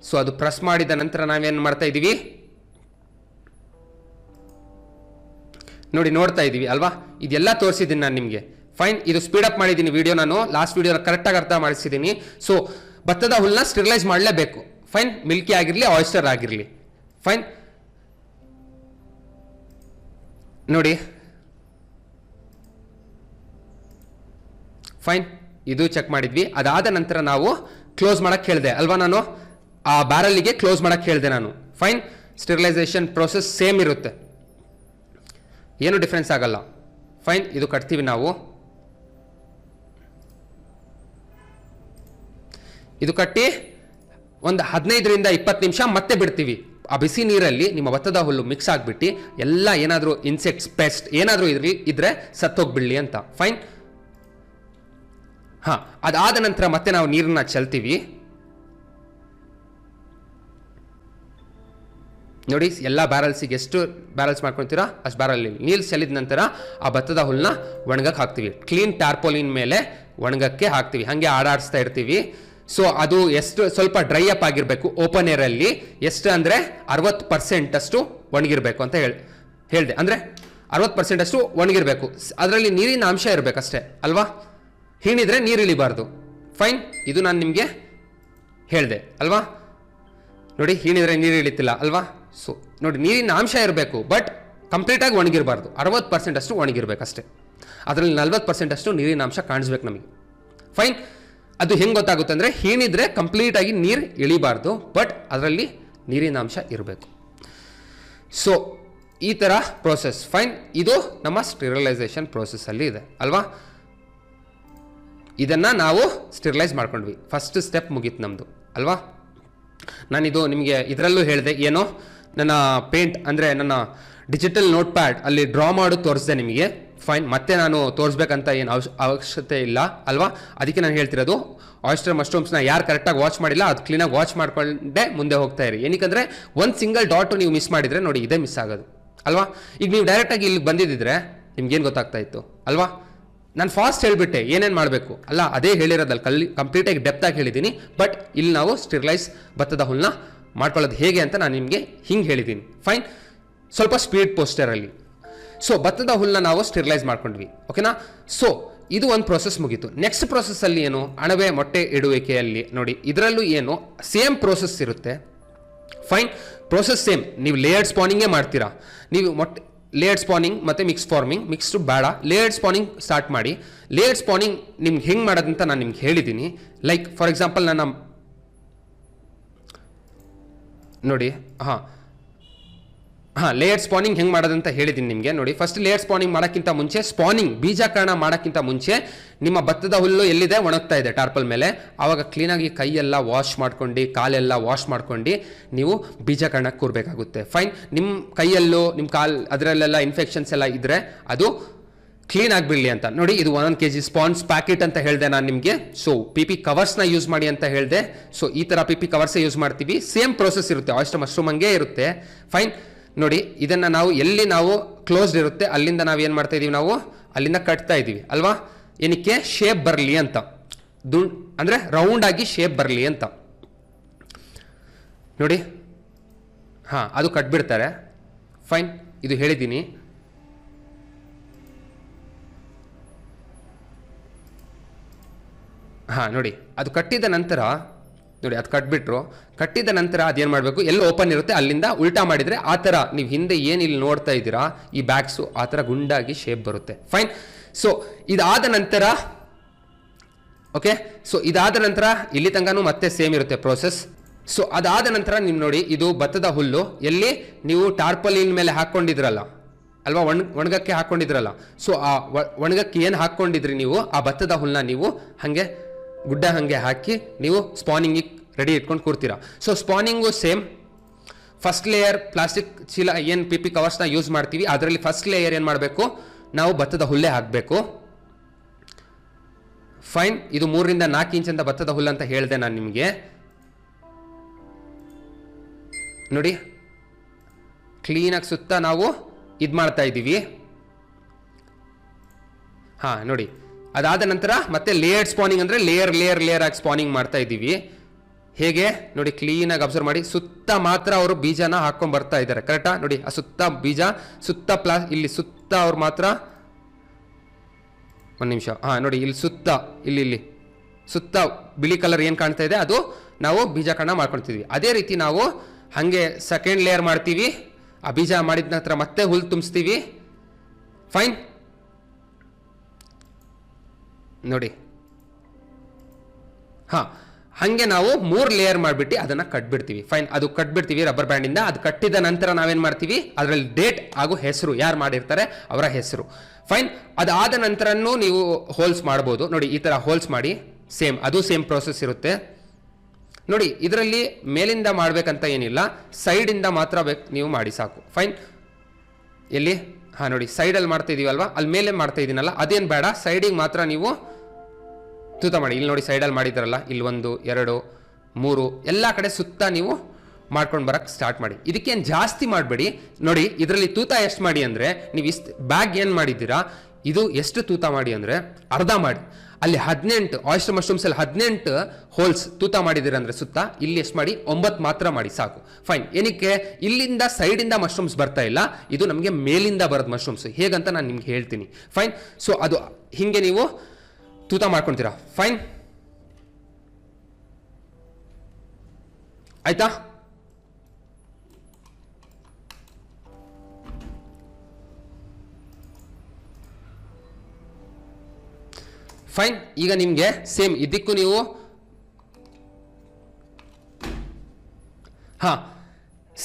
ಸೊ ಅದು ಪ್ರೆಸ್ ಮಾಡಿದ ನಂತರ ನಾವೇನು ಮಾಡ್ತಾ ಇದ್ದೀವಿ ನೋಡಿ, ನೋಡ್ತಾ ಇದ್ದೀವಿ ಅಲ್ವಾ. ಇದೆಲ್ಲ ತೋರಿಸಿದ್ದೀನಿ ನಾನು ನಿಮಗೆ. ಫೈನ್, ಇದು ಸ್ಪೀಡಪ್ ಮಾಡಿದ್ದೀನಿ ವಿಡಿಯೋ, ನಾನು ಲಾಸ್ಟ್ ವಿಡಿಯೋನ ಕರೆಕ್ಟಾಗಿ ಅರ್ಥ ಮಾಡಿಸಿದ್ದೀನಿ. ಸೊ ಭತ್ತದ ಹುಲ್ಲನ್ನ ಸ್ಟಿರಿಲೈಸ್ ಮಾಡಲೇಬೇಕು. ಫೈನ್, ಮಿಲ್ಕಿ ಆಗಿರಲಿ ಆಯಿಸ್ಟರ್ ಆಗಿರಲಿ. ಫೈನ್, ನೋಡಿ ಫೈನ್, ಇದು ಚೆಕ್ ಮಾಡಿದ್ವಿ. ಅದಾದ ನಂತರ ನಾವು ಕ್ಲೋಸ್ ಮಾಡಕ್ಕೆ ಹೇಳಿದೆ ಅಲ್ವಾ, ನಾನು ಆ ಬ್ಯಾರಲ್ಲಿಗೆ ಕ್ಲೋಸ್ ಮಾಡಕ್ಕೆ ಹೇಳಿದೆ ನಾನು. ಫೈನ್, ಸ್ಟಿರಿಲೈಸೇಷನ್ ಪ್ರೋಸೆಸ್ ಸೇಮ್ ಇರುತ್ತೆ, ಏನು ಡಿಫ್ರೆನ್ಸ್ ಆಗಲ್ಲ. ಫೈನ್, ಇದು ಕಟ್ತೀವಿ ನಾವು. ಇದು ಕಟ್ಟಿ ಒಂದು 15 ರಿಂದ 20 ನಿಮಿಷ ಮತ್ತೆ ಬಿಡ್ತೀವಿ. ಆ ಬಿಸಿ ನೀರಲ್ಲಿ ನಿಮ್ಮ ಭತ್ತದ ಹುಲ್ಲು ಮಿಕ್ಸ್ ಆಗಿಬಿಟ್ಟು ಎಲ್ಲ ಏನಾದರೂ ಇನ್ಸೆಕ್ಟ್ಸ್ ಪೆಸ್ಟ್ ಏನಾದರೂ ಇದ್ರೆ ಸತ್ತೋಗ್ಬಿಡ್ಲಿ ಅಂತ. ಫೈನ್, ಅದಾದ ನಂತರ ಮತ್ತೆ ನಾವು ನೀರನ್ನ ಚೆಲ್ತೀವಿ. ನೋಡಿ, ಎಲ್ಲ ಬ್ಯಾರಲ್ಸಿಗೆ ಎಷ್ಟು ಬ್ಯಾರಲ್ಸ್ ಮಾಡ್ಕೊತೀರಾ ಅಷ್ಟು ಬ್ಯಾರಲ್ ನೀರು ಚೆಲ್ಲಿದ ನಂತರ ಆ ಭತ್ತದ ಹುಲ್ಲನ್ನ ಒಣಗಕ್ಕೆ ಹಾಕ್ತೀವಿ. ಕ್ಲೀನ್ ಟಾರ್ಪೋಲಿನ್ ಮೇಲೆ ಒಣಗಕ್ಕೆ ಹಾಕ್ತೀವಿ, ಹಾಗೆ ಆಡಾಡಿಸ್ತಾ ಇರ್ತೀವಿ. ಸೊ ಅದು ಎಷ್ಟು ಸ್ವಲ್ಪ ಡ್ರೈ ಅಪ್ ಆಗಿರಬೇಕು ಓಪನ್ ಏರಲ್ಲಿ. ಎಷ್ಟು ಅಂದರೆ 60% ಅಷ್ಟು ಒಣಗಿರಬೇಕು ಅಂತ ಹೇಳಿದೆ. ಅಂದರೆ 60% ಅಷ್ಟು ಒಣಗಿರಬೇಕು, ಅದರಲ್ಲಿ ನೀರಿನ ಅಂಶ ಇರಬೇಕಷ್ಟೇ ಅಲ್ವಾ. ಹೀಣಿದ್ರೆ ನೀರು ಇಳಿಬಾರ್ದು. ಫೈನ್, ಇದು ನಾನು ನಿಮಗೆ ಹೇಳಿದೆ ಅಲ್ವಾ. ನೋಡಿ, ಹೀಣಿದ್ರೆ ನೀರು ಇಳಿತಿಲ್ಲ ಅಲ್ವಾ. ಸೊ ನೋಡಿ, ನೀರಿನ ಅಂಶ ಇರಬೇಕು, ಬಟ್ ಕಂಪ್ಲೀಟಾಗಿ ಒಣಗಿರಬಾರ್ದು. 60% ಅಷ್ಟು ಒಣಗಿರ್ಬೇಕಷ್ಟೇ, ಅದರಲ್ಲಿ 40% ಅಷ್ಟು ನೀರಿನ ಅಂಶ ಕಾಣಿಸ್ಬೇಕು ನಮಗೆ. ಫೈನ್, ಅದು ಹೆಂಗೆ ಗೊತ್ತಾಗುತ್ತೆ ಅಂದರೆ, ಹೀಣಿದ್ರೆ ಕಂಪ್ಲೀಟಾಗಿ ನೀರು ಇಳಿಬಾರ್ದು, ಬಟ್ ಅದರಲ್ಲಿ ನೀರಿನ ಅಂಶ ಇರಬೇಕು. ಸೊ ಈ ಥರ ಪ್ರೋಸೆಸ್. ಫೈನ್, ಇದು ನಮ್ಮ ಸ್ಟಿರಿಲೈಸೇಷನ್ ಪ್ರೋಸೆಸ್ಸಲ್ಲಿ ಇದೆ ಅಲ್ವಾ. ಇದನ್ನು ನಾವು ಸ್ಟಿರಿಲೈಸ್ ಮಾಡ್ಕೊಂಡ್ವಿ, ಫಸ್ಟ್ ಸ್ಟೆಪ್ ಮುಗೀತು ನಮ್ಮದು ಅಲ್ವಾ. ನಾನಿದು ನಿಮಗೆ ಇದರಲ್ಲೂ ಹೇಳಿದೆ, ಏನೋ ನನ್ನ ಪೇಂಟ್ ಅಂದರೆ ನನ್ನ ಡಿಜಿಟಲ್ ನೋಟ್ ಪ್ಯಾಡ್ ಅಲ್ಲಿ ಡ್ರಾ ಮಾಡಿ ತೋರಿಸಿದೆ ನಿಮಗೆ. ಫೈನ್, ಮತ್ತೆ ನಾನು ತೋರಿಸ್ಬೇಕಂತ ಏನು ಅವಶ್ಯಕತೆ ಇಲ್ಲ ಅಲ್ವಾ. ಅದಕ್ಕೆ ನಾನು ಹೇಳ್ತಿರೋದು, ಆಯಿಸ್ಟರ್ ಮಶ್ರೂಮ್ಸ್ನ ಯಾರು ಕರೆಕ್ಟಾಗಿ ವಾಚ್ ಮಾಡಿಲ್ಲ ಅದು ಕ್ಲೀನಾಗಿ ವಾಚ್ ಮಾಡ್ಕೊಂಡೆ ಮುಂದೆ ಹೋಗ್ತಾ ಇರಿ. ಏನಕ್ಕೆ ಒಂದು ಸಿಂಗಲ್ ಡಾಟು ನೀವು ಮಿಸ್ ಮಾಡಿದರೆ ನೋಡಿ, ಇದೇ ಮಿಸ್ ಆಗೋದು ಅಲ್ವಾ. ಈಗ ನೀವು ಡೈರೆಕ್ಟಾಗಿ ಇಲ್ಲಿಗೆ ಬಂದಿದ್ದಿದ್ರೆ ನಿಮ್ಗೇನು ಗೊತ್ತಾಗ್ತಾ ಇತ್ತು ಅಲ್ವಾ. ನಾನು ಫಾಸ್ಟ್ ಹೇಳಿಬಿಟ್ಟೆ ಏನೇನು ಮಾಡಬೇಕು ಅಲ್ಲ, ಅದೇ ಹೇಳಿರೋದಲ್ಲಿ ಕಂಪ್ಲೀಟಾಗಿ ಡೆಪ್ತಾಗಿ ಹೇಳಿದ್ದೀನಿ. ಬಟ್ ಇಲ್ಲಿ ನಾವು ಸ್ಟಿರಿಲೈಸ್ ಭತ್ತದ ಹುಲ್ಲನ್ನ ಮಾಡ್ಕೊಳ್ಳೋದು ಹೇಗೆ ಅಂತ ನಾನು ನಿಮಗೆ ಹಿಂಗೆ ಹೇಳಿದ್ದೀನಿ. ಫೈನ್, ಸ್ವಲ್ಪ ಸ್ಪೀಡ್ ಪೋಸ್ಟರಲ್ಲಿ. ಸೊ ಭತ್ತದ ಹುಲ್ಲನ್ನ ನಾವು ಸ್ಟಿರಿಲೈಸ್ ಮಾಡ್ಕೊಂಡ್ವಿ, ಓಕೆನಾ. ಸೊ ಇದು ಒಂದು ಪ್ರೋಸೆಸ್ ಮುಗೀತು. ನೆಕ್ಸ್ಟ್ ಪ್ರೋಸೆಸ್ಸಲ್ಲಿ ಏನು, ಅಣಬೆ ಮೊಟ್ಟೆ ಇಡುವಿಕೆಯಲ್ಲಿ ನೋಡಿ, ಇದರಲ್ಲೂ ಏನು ಸೇಮ್ ಪ್ರೋಸೆಸ್ ಇರುತ್ತೆ. Fine, process same. ನೀವು ಲೇಯರ್ಡ್ ಸ್ಪಾನಿಂಗೇ ಮಾಡ್ತೀರಾ. ನೀವು ಮೊಟ್ಟೆ ಲೇಯರ್ಡ್ ಸ್ಪಾನಿಂಗ್ ಮತ್ತು ಮಿಕ್ಸ್ ಫಾರ್ಮಿಂಗ್, ಮಿಕ್ಸ್ಡು ಬೇಡ, ಲೇಯರ್ಡ್ ಸ್ಪಾನಿಂಗ್ ಸ್ಟಾರ್ಟ್ ಮಾಡಿ. ಲೇಯರ್ಡ್ ಸ್ಪಾನಿಂಗ್ ನಿಮ್ಗೆ ಹೆಂಗೆ ಮಾಡೋದಂತ ನಾನು ನಿಮ್ಗೆ ಹೇಳಿದ್ದೀನಿ. ಲೈಕ್ ಫಾರ್ ಎಕ್ಸಾಂಪಲ್ ನನ್ನ ನೋಡಿ, ಲೇಯರ್ ಸ್ಪಾನಿಂಗ್ ಹೆಂಗೆ ಮಾಡೋದಂತ ಹೇಳಿದ್ದೀನಿ ನಿಮಗೆ. ನೋಡಿ, ಫಸ್ಟ್ ಲೇಯರ್ ಸ್ಪಾನಿಂಗ್ ಮಾಡೋಕ್ಕಿಂತ ಮುಂಚೆ, ಸ್ಪಾನಿಂಗ್ ಬೀಜಕರಣ ಮಾಡೋಕ್ಕಿಂತ ಮುಂಚೆ ನಿಮ್ಮ ಭತ್ತದ ಹುಲ್ಲು ಎಲ್ಲಿದೆ ಒಣಗ್ತಾ ಇದೆ ಟಾರ್ಪಲ್ ಮೇಲೆ, ಆವಾಗ ಕ್ಲೀನಾಗಿ ಕೈಯೆಲ್ಲ ವಾಶ್ ಮಾಡ್ಕೊಂಡು, ಕಾಲೆಲ್ಲ ವಾಶ್ ಮಾಡ್ಕೊಂಡು ನೀವು ಬೀಜಕರಣಕ್ಕೆ ಕೂರಬೇಕಾಗುತ್ತೆ. ಫೈನ್, ನಿಮ್ಮ ಕೈಯಲ್ಲೂ ನಿಮ್ಮ ಕಾಲು ಅದರಲ್ಲೆಲ್ಲ ಇನ್ಫೆಕ್ಷನ್ಸ್ ಎಲ್ಲ ಇದ್ದರೆ ಅದು ಕ್ಲೀನ್ ಆಗಿಬಿಡಲಿ ಅಂತ. ನೋಡಿ, ಇದು 1 kg ಸ್ಪಾನ್ಸ್ ಪ್ಯಾಕೆಟ್ ಅಂತ ಹೇಳಿದೆ ನಾನು ನಿಮಗೆ. ಸೊ PP ಕವರ್ಸ್ನ ಯೂಸ್ ಮಾಡಿ ಅಂತ ಹೇಳಿದೆ. ಸೊ ಈ ಥರ PP ಕವರ್ಸೇ ಯೂಸ್ ಮಾಡ್ತೀವಿ. ಸೇಮ್ ಪ್ರೋಸೆಸ್ ಇರುತ್ತೆ, ಆಯಿಸ್ಟರ್ ಮಶ್ರೂಮ್ ಹಂಗೆ ಇರುತ್ತೆ. ಫೈನ್, ನೋಡಿ, ಇದನ್ನು ನಾವು ಎಲ್ಲಿ ನಾವು ಕ್ಲೋಸ್ಡ್ ಇರುತ್ತೆ ಅಲ್ಲಿಂದ ನಾವು ಏನು ಮಾಡ್ತಾ ಇದೀವಿ, ನಾವು ಅಲ್ಲಿಂದ ಕಟ್ತಾ ಇದ್ದೀವಿ ಅಲ್ವಾ. ಏನಕ್ಕೆ, ಶೇಪ್ ಬರಲಿ ಅಂತ, ಅಂದರೆ ರೌಂಡಾಗಿ ಶೇಪ್ ಬರಲಿ ಅಂತ. ನೋಡಿ, ಅದು ಕಟ್ಬಿಡ್ತಾರೆ. ಫೈನ್, ಇದು ಹೇಳಿದ್ದೀನಿ. ಹಾಂ ನೋಡಿ, ಅದು ಕಟ್ಟಿದ ನಂತರ ನೋಡಿ, ಅದು ಕಟ್ಟಿದ ನಂತರ ಅದೇನು ಮಾಡಬೇಕು, ಎಲ್ಲ ಓಪನ್ ಇರುತ್ತೆ, ಅಲ್ಲಿಂದ ಉಲ್ಟಾ ಮಾಡಿದರೆ ಆ ಥರ ನೀವು ಹಿಂದೆ ಏನು ಇಲ್ಲಿ ನೋಡ್ತಾ ಇದ್ದೀರಾ ಈ ಬ್ಯಾಗ್ಸು ಆ ಥರ ಗುಂಡಾಗಿ ಶೇಪ್ ಬರುತ್ತೆ. ಫೈನ್. ಸೊ ಇದಾದ ನಂತರ ಓಕೆ, ಸೊ ಇದಾದ ನಂತರ ಇಲ್ಲಿ ತನಕನೂ ಮತ್ತೆ ಸೇಮ್ ಇರುತ್ತೆ ಪ್ರೋಸೆಸ್. ಸೊ ಅದಾದ ನಂತರ ನೀವು ನೋಡಿ, ಇದು ಭತ್ತದ ಹುಲ್ಲು ಎಲ್ಲಿ ನೀವು ಟಾರ್ಪಲಿನ್ ಮೇಲೆ ಹಾಕ್ಕೊಂಡಿದ್ರಲ್ಲ ಅಲ್ವಾ, ಒಣಗಕ್ಕೆ ಹಾಕ್ಕೊಂಡಿದ್ರಲ್ಲ. ಸೊ ಆ ಒಣಗಕ್ಕೆ ಏನು ಹಾಕ್ಕೊಂಡಿದ್ರಿ ನೀವು, ಆ ಭತ್ತದ ಹುಲ್ಲನ್ನ ನೀವು ಹಾಗೆ ಗುಡ್ಡ ಹಾಗೆ ಹಾಕಿ ನೀವು ಸ್ಪಾನಿಂಗಿಗೆ ರೆಡಿ ಇಟ್ಕೊಂಡು ಕೂರ್ತೀರಾ. So spawning same. First layer plastic ಚೀಲ ಏನು ಪಿ ಪಿ ಕವರ್ಸ್ನ ಯೂಸ್ ಮಾಡ್ತೀವಿ, ಅದರಲ್ಲಿ ಫಸ್ಟ್ ಲೇಯರ್ ಏನು ಮಾಡಬೇಕು, ನಾವು ಭತ್ತದ ಹುಲ್ಲೇ ಹಾಕಬೇಕು. ಫೈನ್. ಇದು 3 ರಿಂದ 4 ಇಂಚ್ ಅಂತ ಭತ್ತದ ಹುಲ್ಲು ಅಂತ ಹೇಳಿದೆ ನಾನು ನಿಮಗೆ. ನೋಡಿ, ಕ್ಲೀನಾಗಿ ಸುತ್ತ ನಾವು ಇದು ಮಾಡ್ತಾ ಇದ್ದೀವಿ. ಹಾಂ ನೋಡಿ, ಅದಾದ ನಂತರ ಮತ್ತೆ ಲೇಯರ್ಡ್ ಸ್ಪಾನಿಂಗ್ ಅಂದರೆ ಲೇಯರ್ ಆಗಿ ಸ್ಪಾನಿಂಗ್ ಮಾಡ್ತಾ ಇದ್ದೀವಿ. ಹೇಗೆ ನೋಡಿ, ಕ್ಲೀನಾಗಿ ಅಬ್ಸರ್ವ್ ಮಾಡಿ. ಸುತ್ತ ಮಾತ್ರ ಅವರು ಬೀಜನ ಹಾಕ್ಕೊಂಡು ಬರ್ತಾ ಇದ್ದಾರೆ, ಕರೆಕ್ಟಾ? ನೋಡಿ, ಆ ಸುತ್ತ ಬೀಜ ಸುತ್ತ ಇಲ್ಲಿ ಸುತ್ತ ಅವ್ರು ಮಾತ್ರ. ಒಂದು ನಿಮಿಷ. ಹಾಂ ನೋಡಿ, ಇಲ್ಲಿ ಸುತ್ತ ಇಲ್ಲಿ ಸುತ್ತ ಬಿಳಿ ಕಲರ್ ಏನು ಕಾಣ್ತಾ ಇದೆ ಅದು ನಾವು ಬೀಜ ಕಣ ಮಾಡ್ಕೊಳ್ತಿದ್ವಿ. ಅದೇ ರೀತಿ ನಾವು ಹಾಗೆ ಸೆಕೆಂಡ್ ಲೇಯರ್ ಮಾಡ್ತೀವಿ. ಆ ಬೀಜ ಮಾಡಿದ ನಂತರ ಮತ್ತೆ ಹುಲ್ಲು ತುಂಬಿಸ್ತೀವಿ. ಫೈನ್. ನೋಡಿ, ಹಾಂ ಹಾಗೆ ನಾವು 3 ಲೇಯರ್ ಮಾಡಿಬಿಟ್ಟು ಅದನ್ನು ಕಟ್ಬಿಡ್ತೀವಿ. ಫೈನ್. ಅದು ಕಟ್ಬಿಡ್ತೀವಿ ರಬ್ಬರ್ ಬ್ಯಾಂಡಿಂದ. ಅದು ಕಟ್ಟಿದ ನಂತರ ನಾವೇನು ಮಾಡ್ತೀವಿ, ಅದರಲ್ಲಿ ಡೇಟ್ ಹಾಗೂ ಹೆಸರು, ಯಾರು ಮಾಡಿರ್ತಾರೆ ಅವರ ಹೆಸರು. ಫೈನ್. ಅದಾದ ನಂತರನೂ ನೀವು ಹೋಲ್ಸ್ ಮಾಡ್ಬೋದು. ನೋಡಿ, ಈ ಥರ ಹೋಲ್ಸ್ ಮಾಡಿ. ಅದು ಸೇಮ್ ಪ್ರೋಸೆಸ್ ಇರುತ್ತೆ. ನೋಡಿ, ಇದರಲ್ಲಿ ಮೇಲಿಂದ ಮಾಡಬೇಕಂತ ಏನಿಲ್ಲ, ಸೈಡಿಂದ ಮಾತ್ರ ನೀವು ಮಾಡಿ ಸಾಕು. ಫೈನ್. ಎಲ್ಲಿ? ಹಾಂ ನೋಡಿ, ಸೈಡಲ್ಲಿ ಮಾಡ್ತಾ ಇದೀವಲ್ವಾ, ಅಲ್ಲಿ ಮೇಲೆ ಮಾಡ್ತಾ ಇದ್ದೀನಲ್ಲ, ಅದೇನು ಬೇಡ, ಸೈಡಿಗೆ ಮಾತ್ರ ನೀವು ತೂತ ಮಾಡಿ. ಇಲ್ಲಿ ನೋಡಿ, ಸೈಡಲ್ಲಿ ಮಾಡಿದ್ರಲ್ಲ, ಇಲ್ಲಿ 1 2 3 ಎಲ್ಲ ಕಡೆ ಸುತ್ತ ನೀವು ಮಾಡ್ಕೊಂಡು ಬರೋಕ್ಕೆ ಸ್ಟಾರ್ಟ್ ಮಾಡಿ. ಇದಕ್ಕೇನು ಜಾಸ್ತಿ ಮಾಡಬೇಡಿ. ನೋಡಿ, ಇದರಲ್ಲಿ ತೂತ ಎಷ್ಟು ಮಾಡಿ ಅಂದರೆ, ನೀವು ಇಷ್ಟು ಬ್ಯಾಗ್ ಏನು ಮಾಡಿದ್ದೀರಾ ಇದು ಎಷ್ಟು ತೂತ ಮಾಡಿ ಅಂದರೆ ಅರ್ಧ ಮಾಡಿ. ಅಲ್ಲಿ 18 ಆಯಿಸ್ಟರ್ ಮಶ್ರೂಮ್ಸಲ್ಲಿ 18 ಹೋಲ್ಸ್ ತೂತ ಮಾಡಿದ್ದೀರ ಅಂದರೆ ಸುತ್ತ, ಇಲ್ಲಿ ಎಷ್ಟು ಮಾಡಿ, 9 ಮಾತ್ರ ಮಾಡಿ ಸಾಕು. ಫೈನ್. ಏನಕ್ಕೆ? ಇಲ್ಲಿಂದ ಸೈಡಿಂದ ಮಶ್ರೂಮ್ಸ್ ಬರ್ತಾ ಇಲ್ಲ, ಇದು ನಮಗೆ ಮೇಲಿಂದ ಬರೋದು ಮಶ್ರೂಮ್ಸ್. ಹೇಗಂತ ನಾನು ನಿಮ್ಗೆ ಹೇಳ್ತೀನಿ. ಫೈನ್. ಸೊ ಅದು ಹೀಗೆ ನೀವು ತೂತ ಮಾಡ್ಕೊಳ್ತೀರಾ. ಫೈನ್. ಆಯ್ತಾ? ಫೈನ್. ಈಗ ನಿಮಗೆ ಸೇಮ್ ಇದಕ್ಕೂ ನೀವು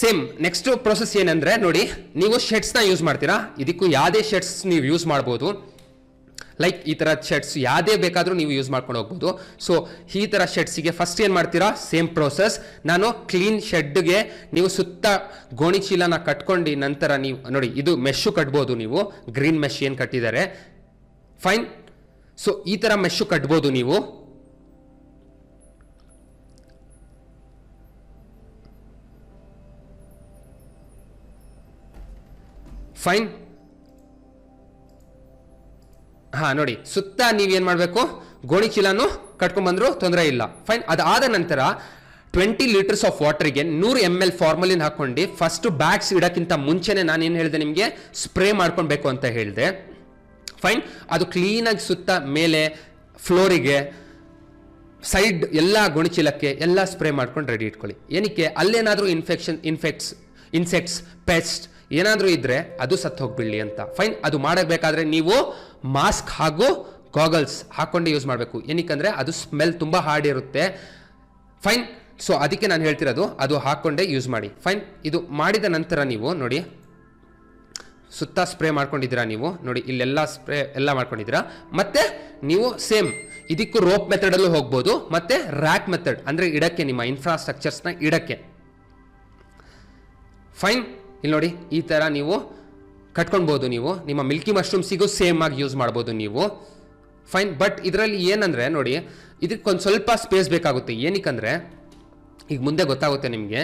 ಸೇಮ್ ನೆಕ್ಸ್ಟ್ ಪ್ರೊಸೆಸ್ ಏನಂದ್ರೆ, ನೋಡಿ, ನೀವು ಶೆಡ್ಸ್ನ ಯೂಸ್ ಮಾಡ್ತೀರಾ. ಇದಕ್ಕೂ ಯಾವುದೇ ಶೆಡ್ಸ್ ನೀವು ಯೂಸ್ ಮಾಡ್ಬೋದು. ಲೈಕ್ ಈ ಥರ ಶೆಡ್ಸ್ ಯಾವುದೇ ಬೇಕಾದರೂ ನೀವು ಯೂಸ್ ಮಾಡ್ಕೊಂಡು ಹೋಗ್ಬೋದು. ಸೊ ಈ ಥರ ಶೆಡ್ಸಿಗೆ ಫಸ್ಟ್ ಏನು ಮಾಡ್ತೀರಾ, ಸೇಮ್ ಪ್ರೋಸೆಸ್. ನಾನು ಕ್ಲೀನ್ ಶೆಡ್ಗೆ ನೀವು ಸುತ್ತ ಗೋಣಿ ಚೀಲನ ಕಟ್ಕೊಂಡು ನಂತರ ನೀವು ನೋಡಿ, ಇದು ಮೆಶ್ಶು ಕಟ್ಬೋದು. ನೀವು ಗ್ರೀನ್ ಮೆಶ್ ಏನು ಕಟ್ಟಿದ್ದಾರೆ. ಫೈನ್. ಸೊ ಈ ಥರ ಮೆಶ್ಶು ಕಟ್ಬೋದು ನೀವು. ಫೈನ್. ನೋಡಿ, ಸುತ್ತ ನೀವೇನು ಮಾಡಬೇಕು, ಗೋಣಿ ಚೀಲನೂ ಕಟ್ಕೊಂಡ್ಬಂದ್ರು ತೊಂದರೆ ಇಲ್ಲ. ಫೈನ್. ಅದಾದ ನಂತರ 20 ಲೀಟರ್ಸ್ ಆಫ್ ವಾಟರ್ಗೆ 100 ml ಫಾರ್ಮಲಿನ್ ಹಾಕೊಂಡು ಫಸ್ಟ್ ಬ್ಯಾಗ್ಸ್ ಇಡೋಕ್ಕಿಂತ ಮುಂಚೆನೆ ನಾನೇನು ಹೇಳಿದೆ ನಿಮಗೆ, ಸ್ಪ್ರೇ ಮಾಡ್ಕೊಳ್ಬೇಕು ಅಂತ ಹೇಳಿದೆ. ಫೈನ್. ಅದು ಕ್ಲೀನಾಗಿ ಸುತ್ತ ಮೇಲೆ ಫ್ಲೋರಿಗೆ ಸೈಡ್ ಎಲ್ಲ ಗೋಣಿಚೀಲಕ್ಕೆ ಎಲ್ಲ ಸ್ಪ್ರೇ ಮಾಡ್ಕೊಂಡು ರೆಡಿ ಇಟ್ಕೊಳ್ಳಿ. ಏನಕ್ಕೆ? ಅಲ್ಲೇನಾದರೂ ಇನ್ಸೆಕ್ಟ್ಸ್ ಪೆಸ್ಟ್ ಏನಾದರೂ ಇದ್ದರೆ ಅದು ಸತ್ತು ಹೋಗ್ಬಿಡಲಿ ಅಂತ. ಫೈನ್. ಅದು ಮಾಡಬೇಕಾದ್ರೆ ನೀವು ಮಾಸ್ಕ್ ಹಾಗೂ ಗಾಗಲ್ಸ್ ಹಾಕ್ಕೊಂಡು ಯೂಸ್ ಮಾಡಬೇಕು. ಏನಕ್ಕಂದರೆ ಅದು ಸ್ಮೆಲ್ ತುಂಬ ಹಾರ್ಡ್ ಇರುತ್ತೆ. ಫೈನ್. ಸೊ ಅದಕ್ಕೆ ನಾನು ಹೇಳ್ತಿರೋದು, ಅದು ಹಾಕ್ಕೊಂಡೇ ಯೂಸ್ ಮಾಡಿ. ಫೈನ್. ಇದು ಮಾಡಿದ ನಂತರ ನೀವು ನೋಡಿ, ಸುತ್ತ ಸ್ಪ್ರೇ ಮಾಡ್ಕೊಂಡಿದ್ದೀರಾ ನೀವು ನೋಡಿ, ಇಲ್ಲೆಲ್ಲ ಸ್ಪ್ರೇ ಎಲ್ಲ ಮಾಡ್ಕೊಂಡಿದ್ದೀರಾ. ಮತ್ತೆ ನೀವು ಸೇಮ್ ಇದಕ್ಕೂ ರೋಪ್ ಮೆಥಡಲ್ಲೂ ಹೋಗ್ಬೋದು, ಮತ್ತೆ ರ್ಯಾಕ್ ಮೆಥಡ್ ಅಂದರೆ ಇಡಕ್ಕೆ, ನಿಮ್ಮ ಇನ್ಫ್ರಾಸ್ಟ್ರಕ್ಚರ್ಸ್ನ ಇಡಕ್ಕೆ. ಫೈನ್. ಇಲ್ಲಿ ನೋಡಿ, ಈ ಥರ ನೀವು ಕಟ್ಕೊಳ್ಬೋದು. ನೀವು ನಿಮ್ಮ ಮಿಲ್ಕಿ ಮಶ್ರೂಮ್ಸಿಗೂ ಸೇಮ್ ಆಗಿ ಯೂಸ್ ಮಾಡ್ಬೋದು ನೀವು. ಫೈನ್. ಬಟ್ ಇದರಲ್ಲಿ ಏನಂದರೆ ನೋಡಿ, ಇದಕ್ಕೊಂದು ಸ್ವಲ್ಪ ಸ್ಪೇಸ್ ಬೇಕಾಗುತ್ತೆ. ಏನಕ್ಕಂದರೆ ಈಗ ಮುಂದೆ ಗೊತ್ತಾಗುತ್ತೆ ನಿಮಗೆ.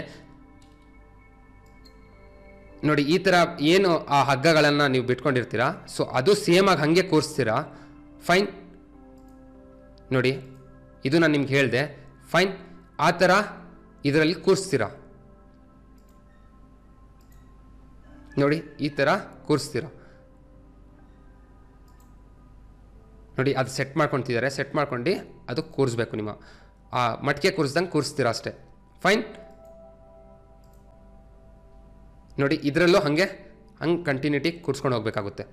ನೋಡಿ, ಈ ಥರ ಏನು ಆ ಹಗ್ಗಗಳನ್ನು ನೀವು ಬಿಟ್ಕೊಂಡಿರ್ತೀರಾ, ಸೊ ಅದು ಸೇಮಾಗಿ ಹಾಗೆ ಕೂರಿಸ್ತೀರಾ. ಫೈನ್. ನೋಡಿ, ಇದು ನಾನು ನಿಮ್ಗೆ ಹೇಳಿದೆ. ಫೈನ್. ಆ ಥರ ಇದರಲ್ಲಿ ಕೂರಿಸ್ತೀರಾ. ನೋಡಿ, ಈ ಥರ ಕೂರಿಸ್ತೀರಾ ನೋಡಿ ಅದು ಸೆಟ್ ಮಾಡ್ಕೊತಿದ್ದಾರೆ. ಸೆಟ್ ಮಾಡ್ಕೊಂಡು ಅದು ಕೂರಿಸ್ಬೇಕು. ನಿಮ್ಮ ಆ ಮಟ್ಟಿಗೆ ಕೂರಿಸ್ದಂಗೆ ಕೂರಿಸ್ತೀರಾ ಅಷ್ಟೇ. ಫೈನ್. ನೋಡಿ ಇದರಲ್ಲೂ ಹಂಗೆ ಕಂಟಿನ್ಯೂಟಿ ಕೂರಿಸ್ಕೊಂಡು ಹೋಗ್ಬೇಕಾಗುತ್ತೆ.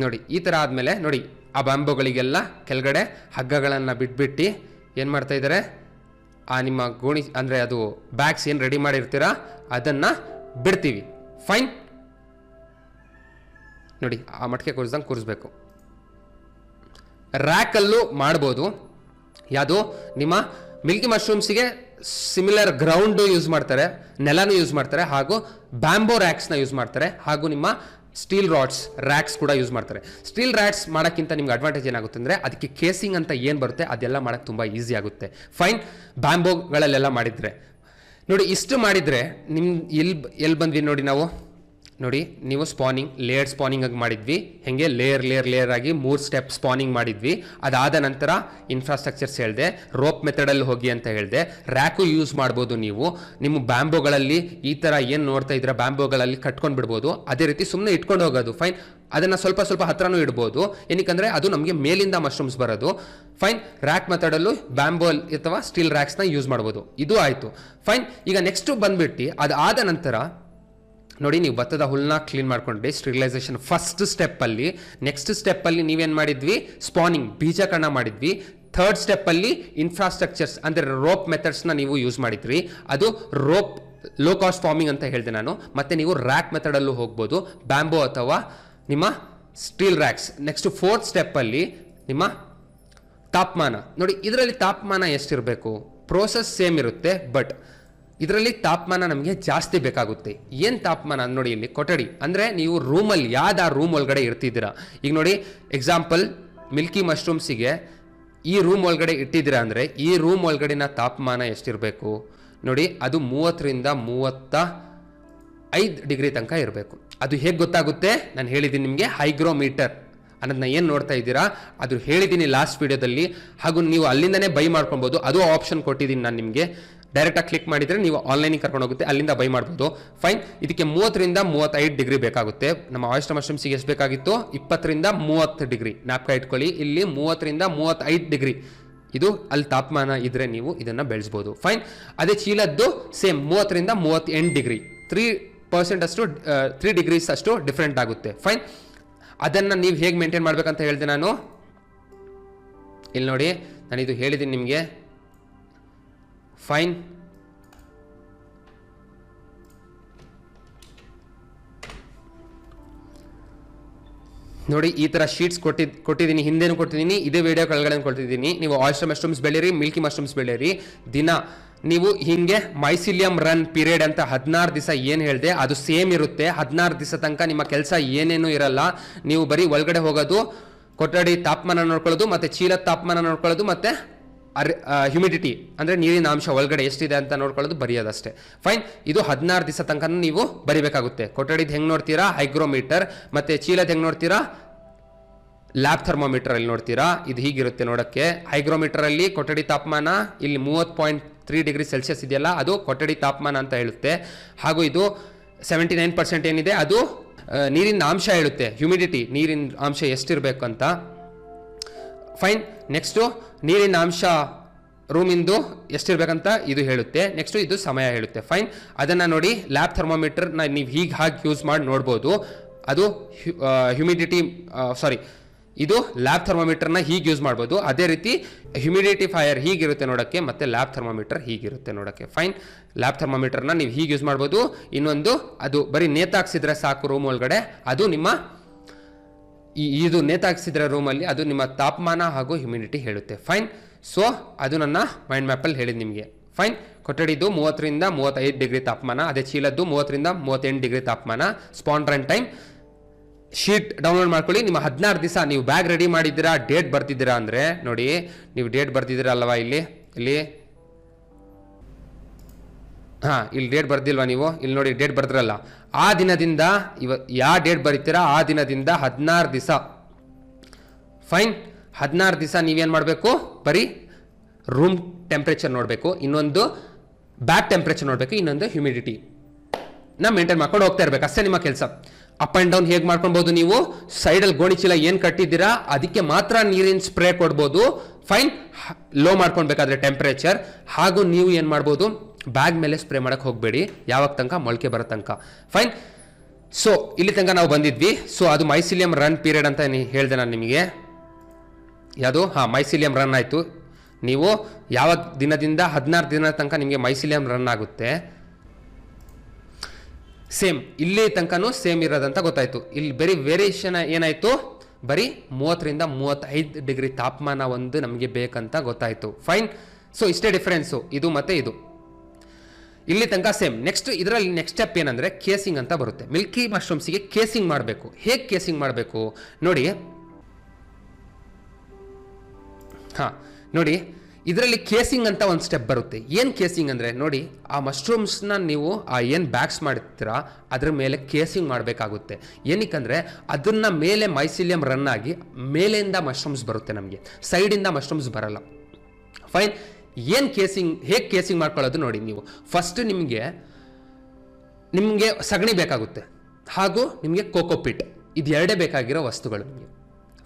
ನೋಡಿ ಈ ಥರ ಆದಮೇಲೆ ನೋಡಿ ಆ ಬ್ಯಾಂಬೋಗಳಿಗೆಲ್ಲ ಕೆಳಗಡೆ ಹಗ್ಗಗಳನ್ನು ಬಿಟ್ಬಿಟ್ಟು ಏನು ಮಾಡ್ತಾ ಇದ್ದಾರೆ, ಆ ನಿಮ್ಮ ಗೋಣಿ ಅಂದರೆ ಅದು ಬ್ಯಾಗ್ಸ್ ಏನು ರೆಡಿ ಮಾಡಿರ್ತೀರಾ ಅದನ್ನು ಬಿಡ್ತೀವಿ. ಫೈನ್. ನೋಡಿ ಆ ಮಟ್ಟಿಗೆ ಕೂರಿಸ್ದಂಗೆ ಕೂರಿಸ್ಬೇಕು. ರ್ಯಾಕಲ್ಲೂ ಮಾಡ್ಬೋದು. ಯಾವುದು ನಿಮ್ಮ ಮಿಲ್ಕಿ ಮಶ್ರೂಮ್ಸಿಗೆ ಸಿಮಿಲರ್ ಗ್ರೌಂಡು ಯೂಸ್ ಮಾಡ್ತಾರೆ, ನೆಲನೂ ಯೂಸ್ ಮಾಡ್ತಾರೆ, ಹಾಗೂ ಬ್ಯಾಂಬೋ ರ್ಯಾಕ್ಸ್ನ ಯೂಸ್ ಮಾಡ್ತಾರೆ, ಹಾಗೂ ನಿಮ್ಮ ಸ್ಟೀಲ್ ರಾಡ್ಸ್ ರ್ಯಾಕ್ಸ್ ಕೂಡ ಯೂಸ್ ಮಾಡ್ತಾರೆ. ಸ್ಟೀಲ್ ರ್ಯಾಕ್ಸ್ ಮಾಡೋಕ್ಕಿಂತ ನಿಮ್ಗೆ ಅಡ್ವಾಂಟೇಜ್ ಏನಾಗುತ್ತೆ ಅಂದರೆ ಅದಕ್ಕೆ ಕೇಸಿಂಗ್ ಅಂತ ಏನು ಬರುತ್ತೆ ಅದೆಲ್ಲ ಮಾಡೋಕ್ಕೆ ತುಂಬ ಈಸಿ ಆಗುತ್ತೆ. ಫೈನ್. ಬ್ಯಾಂಬೋಗಳಲ್ಲೆಲ್ಲ ಮಾಡಿದರೆ ನೋಡಿ ಇಷ್ಟು ಮಾಡಿದರೆ ಎಲ್ಲಿ ಬಂದ್ವಿ ನೋಡಿ ನಾವು. ನೋಡಿ ನೀವು ಸ್ಪಾನಿಂಗ್ ಲೇಯರ್ ಸ್ಪಾನಿಂಗ್ ಆಗಿ ಮಾಡಿದ್ವಿ. ಹೇಗೆ ಲೇಯರ್ ಆಗಿ 3 ಸ್ಟೆಪ್ ಸ್ಪಾನಿಂಗ್ ಮಾಡಿದ್ವಿ. ಅದಾದ ನಂತರ ಇನ್ಫ್ರಾಸ್ಟ್ರಕ್ಚರ್ಸ್ ಹೇಳಿದೆ, ರೋಪ್ ಮೆಥಡಲ್ಲಿ ಹೋಗಿ ಅಂತ ಹೇಳಿದೆ. ರ್ಯಾಕು ಯೂಸ್ ಮಾಡ್ಬೋದು ನೀವು. ನಿಮ್ಮ ಬ್ಯಾಂಬೋಗಳಲ್ಲಿ ಈ ಥರ ಏನು ನೋಡ್ತಾ ಇದ್ದೀರಾ ಬ್ಯಾಂಬೋಗಳಲ್ಲಿ ಕಟ್ಕೊಂಡು ಬಿಡ್ಬೋದು. ಅದೇ ರೀತಿ ಸುಮ್ಮನೆ ಇಟ್ಕೊಂಡು ಹೋಗೋದು. ಫೈನ್. ಅದನ್ನು ಸ್ವಲ್ಪ ಹತ್ರನೂ ಇಡ್ಬೋದು. ಏನಕ್ಕಂದರೆ ಅದು ನಮಗೆ ಮೇಲಿಂದ ಮಶ್ರೂಮ್ಸ್ ಬರೋದು. ಫೈನ್. ರ್ಯಾಕ್ ಮೆಥಡಲ್ಲೂ ಬ್ಯಾಂಬೋ ಅಥವಾ ಸ್ಟೀಲ್ ರ್ಯಾಕ್ಸ್ನ ಯೂಸ್ ಮಾಡ್ಬೋದು. ಇದು ಆಯಿತು. ಫೈನ್. ಈಗ ನೆಕ್ಸ್ಟು ಬಂದುಬಿಟ್ಟು ಅದಾದ ನಂತರ ನೋಡಿ ನೀವು ಭತ್ತದ ಹುಲ್ಲನ್ನ ಕ್ಲೀನ್ ಮಾಡ್ಕೊಂಡ್ರಿ ಸ್ಟೆರಿಲೈಸೇಷನ್ ಫಸ್ಟ್ ಸ್ಟೆಪ್ಪಲ್ಲಿ. ನೆಕ್ಸ್ಟ್ ಸ್ಟೆಪ್ಪಲ್ಲಿ ನೀವೇನು ಮಾಡಿದ್ವಿ, ಸ್ಪಾನಿಂಗ್ ಬೀಜಕರಣ ಮಾಡಿದ್ವಿ. ಥರ್ಡ್ ಸ್ಟೆಪ್ಪಲ್ಲಿ ಇನ್ಫ್ರಾಸ್ಟ್ರಕ್ಚರ್ಸ್ ಅಂದರೆ ರೋಪ್ ಮೆಥಡ್ಸ್ನ ನೀವು ಯೂಸ್ ಮಾಡಿದ್ರಿ. ಅದು ರೋಪ್ ಲೋ ಕಾಸ್ಟ್ ಫಾರ್ಮಿಂಗ್ ಅಂತ ಹೇಳಿದೆ ನಾನು. ಮತ್ತು ನೀವು ರ್ಯಾಕ್ ಮೆಥಡಲ್ಲೂ ಹೋಗ್ಬೋದು, ಬ್ಯಾಂಬೋ ಅಥವಾ ನಿಮ್ಮ ಸ್ಟೀಲ್ ರ್ಯಾಕ್ಸ್. ನೆಕ್ಸ್ಟ್ ಫೋರ್ತ್ ಸ್ಟೆಪ್ಪಲ್ಲಿ ನಿಮ್ಮ ತಾಪಮಾನ. ನೋಡಿ ಇದರಲ್ಲಿ ತಾಪಮಾನ ಎಷ್ಟಿರಬೇಕು, ಪ್ರೋಸೆಸ್ ಸೇಮ್ ಇರುತ್ತೆ, ಬಟ್ ಇದರಲ್ಲಿ ತಾಪಮಾನ ನಮಗೆ ಜಾಸ್ತಿ ಬೇಕಾಗುತ್ತೆ. ಏನು ತಾಪಮಾನ ನೋಡಿ, ಇಲ್ಲಿ ಕೊಠಡಿ ಅಂದರೆ ನೀವು ರೂಮಲ್ಲಿ ಯಾವ್ದು ರೂಮ್ ಒಳಗಡೆ ಇರ್ತಿದ್ದೀರಾ. ಈಗ ನೋಡಿ ಎಕ್ಸಾಂಪಲ್ ಮಿಲ್ಕಿ ಮಶ್ರೂಮ್ಸಿಗೆ ಈ ರೂಮ್ ಒಳಗಡೆ ಇಟ್ಟಿದ್ದೀರಾ ಅಂದರೆ ಈ ರೂಮ್ ಒಳಗಡೆನ ತಾಪಮಾನ ಎಷ್ಟಿರಬೇಕು ನೋಡಿ, ಅದು 30ರಿಂದ 35 ಡಿಗ್ರಿ ತನಕ ಇರಬೇಕು. ಅದು ಹೇಗೆ ಗೊತ್ತಾಗುತ್ತೆ, ನಾನು ಹೇಳಿದ್ದೀನಿ ನಿಮಗೆ ಹೈಗ್ರೋಮೀಟರ್ ಅನ್ನೋದನ್ನ ಏನು ನೋಡ್ತಾ ಇದ್ದೀರಾ ಅದು ಹೇಳಿದ್ದೀನಿ ಲಾಸ್ಟ್ ವಿಡಿಯೋದಲ್ಲಿ. ಹಾಗೂ ನೀವು ಅಲ್ಲಿಂದನೇ ಬೈ ಮಾಡ್ಕೊಬೋದು. ಅದು ಆಪ್ಷನ್ ಕೊಟ್ಟಿದ್ದೀನಿ ನಾನು ನಿಮಗೆ. ಡೈರೆಕ್ಟಾಗಿ ಕ್ಲಿಕ್ ಮಾಡಿದರೆ ನೀವು ಆನ್ಲೈನಿಗೆ ಕರ್ಕೊಂಡು ಹೋಗುತ್ತೆ, ಅಲ್ಲಿಂದ ಬೈ ಮಾಡ್ಬೋದು. ಫೈನ್. ಇದಕ್ಕೆ 30ರಿಂದ 35 ಡಿಗ್ರಿ ಬೇಕಾಗುತ್ತೆ. ನಮ್ಮ ಆಯಿಸ್ಟರ್ ಮಶ್ರೂಮ್ಸಿಗೆ ಎಷ್ಟು ಬೇಕಾಗಿತ್ತು, 20ರಿಂದ 30 ಡಿಗ್ರಿ. ಜ್ಞಾಪಕ ಇಟ್ಕೊಳ್ಳಿ, ಇಲ್ಲಿ 30ರಿಂದ 35 ಡಿಗ್ರಿ ಇದು ಅಲ್ಲಿ ತಾಪಮಾನ ಇದ್ರೆ ನೀವು ಇದನ್ನು ಬೆಳೆಸ್ಬೋದು. ಫೈನ್. ಅದೇ ಚೀಲದ್ದು ಸೇಮ್ 30ರಿಂದ 38 ಡಿಗ್ರಿ, 3% ಅಷ್ಟು 3 ಡಿಗ್ರೀಸ್ ಅಷ್ಟು ಡಿಫ್ರೆಂಟ್ ಆಗುತ್ತೆ. ಫೈನ್. ಅದನ್ನು ನೀವು ಹೇಗೆ ಮೇಂಟೈನ್ ಮಾಡಬೇಕಂತ ಹೇಳಿದೆ ನಾನು. ಇಲ್ಲಿ ನೋಡಿ ನಾನು ಇದು ಹೇಳಿದ್ದೀನಿ ನಿಮಗೆ. ಫೈನ್. ನೋಡಿ ಈ ಥರ ಶೀಟ್ಸ್ ಕೊಟ್ಟಿದ್ದೀನಿ, ಹಿಂದೆನೂ ಕೊಟ್ಟಿದ್ದೀನಿ, ಇದೇ ವಿಡಿಯೋ ಕೆಳಗಡೆ ಕೊಟ್ಟಿದ್ದೀನಿ. ನೀವು ಆಯಿಸ್ಟರ್ ಮಶ್ರೂಮ್ಸ್ ಬೆಳೀರಿ, ಮಿಲ್ಕಿ ಮಶ್ರೂಮ್ಸ್ ಬೆಳೀರಿ. ದಿನ ನೀವು ಹಿಂಗೆ ಮೈಸಿಲಿಯಂ ರನ್ ಪೀರಿಯಡ್ ಅಂತ 16 ದಿವಸ ಏನು ಹೇಳಿದೆ ಅದು ಸೇಮ್ ಇರುತ್ತೆ. 16 ದಿವಸ ತನಕ ನಿಮ್ಮ ಕೆಲಸ ಏನೇನೂ ಇರಲ್ಲ. ನೀವು ಬರೀ ಒಳಗಡೆ ಹೋಗೋದು, ಕೊಠಡಿ ತಾಪಮಾನ ನೋಡ್ಕೊಳ್ಳೋದು, ಮತ್ತು ಚೀಲದ ತಾಪಮಾನ ನೋಡ್ಕೊಳ್ಳೋದು, ಮತ್ತು ಹ್ಯುಮಿಡಿಟಿ ಅಂದರೆ ನೀರಿನ ಅಂಶ ಒಳಗಡೆ ಎಷ್ಟಿದೆ ಅಂತ ನೋಡ್ಕೊಳ್ಳೋದು, ಬರೆಯೋದಷ್ಟೇ. ಫೈನ್. ಇದು 16 ದಿವಸ ತನಕ ನೀವು ಬರಿಬೇಕಾಗುತ್ತೆ. ಕೊಠಡಿದು ಹೆಂಗೆ ನೋಡ್ತೀರಾ ಹೈಗ್ರೋಮೀಟರ್, ಮತ್ತು ಚೀಲದ ಹೆಂಗೆ ನೋಡ್ತೀರಾ ಲ್ಯಾಬ್ ಥರ್ಮೋಮೀಟರ್ ಅಲ್ಲಿ ನೋಡ್ತೀರಾ. ಇದು ಹೀಗಿರುತ್ತೆ ನೋಡೋಕ್ಕೆ. ಹೈಗ್ರೋಮೀಟರಲ್ಲಿ ಕೊಠಡಿ ತಾಪಮಾನ ಇಲ್ಲಿ 30.3 ಡಿಗ್ರಿ ಸೆಲ್ಸಿಯಸ್ ಇದೆಯಲ್ಲ ಅದು ಕೊಠಡಿ ತಾಪಮಾನ ಅಂತ ಹೇಳುತ್ತೆ. ಹಾಗೂ ಇದು 79% ಏನಿದೆ ಅದು ನೀರಿನ ಅಂಶ ಹೇಳುತ್ತೆ, ಹ್ಯುಮಿಡಿಟಿ ನೀರಿನ ಅಂಶ ಎಷ್ಟಿರಬೇಕು ಅಂತ. ಫೈನ್. ನೆಕ್ಸ್ಟು ನೀರಿನ ಅಂಶ ರೂಮಿಂದು ಎಷ್ಟಿರ್ಬೇಕಂತ ಇದು ಹೇಳುತ್ತೆ. ನೆಕ್ಸ್ಟು ಇದು ಸಮಯ ಹೇಳುತ್ತೆ. ಫೈನ್. ಅದನ್ನು ನೋಡಿ ಲ್ಯಾಬ್ ಥರ್ಮೋಮೀಟರ್ನ ನೀವು ಹೀಗೆ ಹಾಕಿ ಯೂಸ್ ಮಾಡಿ ನೋಡ್ಬೋದು. ಅದು ಹ್ಯುಮಿಡಿಟಿ ಇದು ಲ್ಯಾಬ್ ಥರ್ಮೋಮೀಟರ್ನ ಹೀಗೆ ಯೂಸ್ ಮಾಡ್ಬೋದು. ಅದೇ ರೀತಿ ಹ್ಯುಮಿಡಿಟಿಫೈಯರ್ ಹೀಗಿರುತ್ತೆ ನೋಡೋಕ್ಕೆ, ಮತ್ತು ಲ್ಯಾಬ್ ಥರ್ಮೋಮೀಟರ್ ಹೀಗಿರುತ್ತೆ ನೋಡೋಕ್ಕೆ. ಫೈನ್. ಲ್ಯಾಬ್ ಥರ್ಮೋಮೀಟರ್ನ ನೀವು ಹೀಗೆ ಯೂಸ್ ಮಾಡ್ಬೋದು. ಇನ್ನೊಂದು ಅದು ಬರೀ ನೇತಾಕ್ಸಿದ್ರೆ ಸಾಕು ರೂಮ್ ಒಳಗಡೆ, ಅದು ನಿಮ್ಮ ಇದು ನೇತಾಕ್ಸಿದ್ರೆ ರೂಮಲ್ಲಿ ಅದು ನಿಮ್ಮ ತಾಪಮಾನ ಹಾಗೂ ಹ್ಯುಮಿಡಿಟಿ ಹೇಳುತ್ತೆ. ಫೈನ್. ಸೊ ಅದು ನನ್ನ ಮೈಂಡ್ ಮ್ಯಾಪಲ್ಲಿ ಹೇಳಿದ್ದು ನಿಮಗೆ. ಫೈನ್. ಕೊಠಡಿದು 30ರಿಂದ 35 ಡಿಗ್ರಿ ತಾಪಮಾನ, ಅದೇ ಚೀಲದ್ದು 30ರಿಂದ 38 ಡಿಗ್ರಿ ತಾಪಮಾನ. Spawn run time sheet download ಮಾಡ್ಕೊಳ್ಳಿ. ನಿಮ್ಮ 16 ದಿವಸ ನೀವು ಬ್ಯಾಗ್ ರೆಡಿ ಮಾಡಿದ್ದೀರಾ, ಡೇಟ್ ಬರ್ತಿದ್ದೀರಾ ಅಂದರೆ ನೋಡಿ, ನೀವು ಡೇಟ್ ಬರ್ತಿದ್ದೀರಾ ಅಲ್ವಾ, ಇಲ್ಲಿ ಇಲ್ಲಿ ಡೇಟ್ ಬರ್ದಿಲ್ವಾ ನೀವು, ಇಲ್ಲಿ ನೋಡಿ ಡೇಟ್ ಬರ್ದಿರಲ್ಲ. ಆ ದಿನದಿಂದ ಯಾವ ಡೇಟ್ ಬರೀತೀರಾ ಆ ದಿನದಿಂದ 16 ದಿವಸ. ಫೈನ್. 16 ದಿವಸ ನೀವೇನು ಮಾಡಬೇಕು, ಬರೀ ರೂಮ್ ಟೆಂಪ್ರೇಚರ್ ನೋಡಬೇಕು, ಇನ್ನೊಂದು ಬ್ಯಾಗ್ ಟೆಂಪ್ರೇಚರ್ ನೋಡಬೇಕು, ಇನ್ನೊಂದು ಹ್ಯುಮಿಡಿಟಿ ಮೇಂಟೈನ್ ಮಾಡ್ಕೊಂಡು ಹೋಗ್ತಾ ಇರಬೇಕು. ಅಷ್ಟೇ ನಿಮ್ಮ ಕೆಲಸ. ಅಪ್ ಆ್ಯಂಡ್ ಡೌನ್ ಹೇಗೆ ಮಾಡ್ಕೊಳ್ಬೋದು, ನೀವು ಸೈಡಲ್ಲಿ ಗೋಣಿ ಚೀಲ ಏನು ಕಟ್ಟಿದ್ದೀರಾ ಅದಕ್ಕೆ ಮಾತ್ರ ನೀರಿನ ಸ್ಪ್ರೇ ಕೊಡ್ಬೋದು. ಫೈನ್. ಲೋ ಮಾಡ್ಕೊಳ್ಬೇಕಾದ್ರೆ ಟೆಂಪ್ರೇಚರ್. ಹಾಗೂ ನೀವು ಏನು ಮಾಡ್ಬೋದು, ಬ್ಯಾಗ್ ಮೇಲೆ ಸ್ಪ್ರೇ ಮಾಡೋಕ್ಕೆ ಹೋಗಬೇಡಿ, ಯಾವಾಗ ತನಕ ಮೊಳಕೆ ಬರೋ ತನಕ. ಫೈನ್. ಸೊ ಇಲ್ಲಿ ತನಕ ನಾವು ಬಂದಿದ್ವಿ. ಸೊ ಅದು ಮೈಸಿಲಿಯಂ ರನ್ ಪೀರಿಯಡ್ ಅಂತ ಹೇಳಿದೆ ನಾನು ನಿಮಗೆ. ಯಾವುದು? ಮೈಸಿಲಿಯಂ ರನ್ ಆಯಿತು. ನೀವು ಯಾವ ದಿನದಿಂದ 16 ದಿನದ ತನಕ ನಿಮಗೆ ಮೈಸಿಲಿಯಂ ರನ್ ಆಗುತ್ತೆ. ಸೇಮ್ ಇಲ್ಲಿ ತನಕನೂ ಸೇಮ್ ಇರೋದಂತ ಗೊತ್ತಾಯಿತು. ಇಲ್ಲಿ ಬರೀ ವೇರಿಯೇಷನ್ ಏನಾಯಿತು, ಬರೀ 30 ರಿಂದ 35 ಡಿಗ್ರಿ ತಾಪಮಾನ ಒಂದು ನಮಗೆ ಬೇಕಂತ ಗೊತ್ತಾಯಿತು. ಫೈನ್. ಸೊ ಇಷ್ಟೇ ಡಿಫ್ರೆನ್ಸು ಇದು ಮತ್ತು ಇದು. ಇಲ್ಲಿ ತನಕ ಸೇಮ್. ಇದರಲ್ಲಿ ನೆಕ್ಸ್ಟ್ ಸ್ಟೆಪ್ ಏನಂದರೆ ಕೇಸಿಂಗ್ ಅಂತ ಬರುತ್ತೆ. ಮಿಲ್ಕಿ ಮಶ್ರೂಮ್ಸಿಗೆ ಕೇಸಿಂಗ್ ಮಾಡಬೇಕು. ಹೇಗೆ ಕೇಸಿಂಗ್ ಮಾಡಬೇಕು ನೋಡಿ. ನೋಡಿ, ಇದರಲ್ಲಿ ಕೇಸಿಂಗ್ ಅಂತ ಒಂದು ಸ್ಟೆಪ್ ಬರುತ್ತೆ. ಏನು ಕೇಸಿಂಗ್ ಅಂದರೆ ನೋಡಿ, ಆ ಮಶ್ರೂಮ್ಸ್ನ ನೀವು ಏನು ಬ್ಯಾಗ್ಸ್ ಮಾಡ್ತೀರಾ ಅದ್ರ ಮೇಲೆ ಕೇಸಿಂಗ್ ಮಾಡಬೇಕಾಗುತ್ತೆ. ಏನಕ್ಕಂದರೆ ಅದನ್ನ ಮೇಲೆ ಮೈಸಿಲಿಯಂ ರನ್ ಆಗಿ ಮೇಲಿಂದ ಮಶ್ರೂಮ್ಸ್ ಬರುತ್ತೆ, ನಮಗೆ ಸೈಡಿಂದ ಮಶ್ರೂಮ್ಸ್ ಬರಲ್ಲ. ಫೈನ್. ಏನು ಕೇಸಿಂಗ್, ಹೇಗೆ ಕೇಸಿಂಗ್ ಮಾಡ್ಕೊಳ್ಳೋದು ನೋಡಿ. ನೀವು ಫಸ್ಟ್ ನಿಮಗೆ ಸಗಣಿ ಬೇಕಾಗುತ್ತೆ, ಹಾಗೂ ನಿಮಗೆ ಕೋಕೋಪಿಟ್. ಇದು ಎರಡೇ ಬೇಕಾಗಿರೋ ವಸ್ತುಗಳು ನಿಮಗೆ.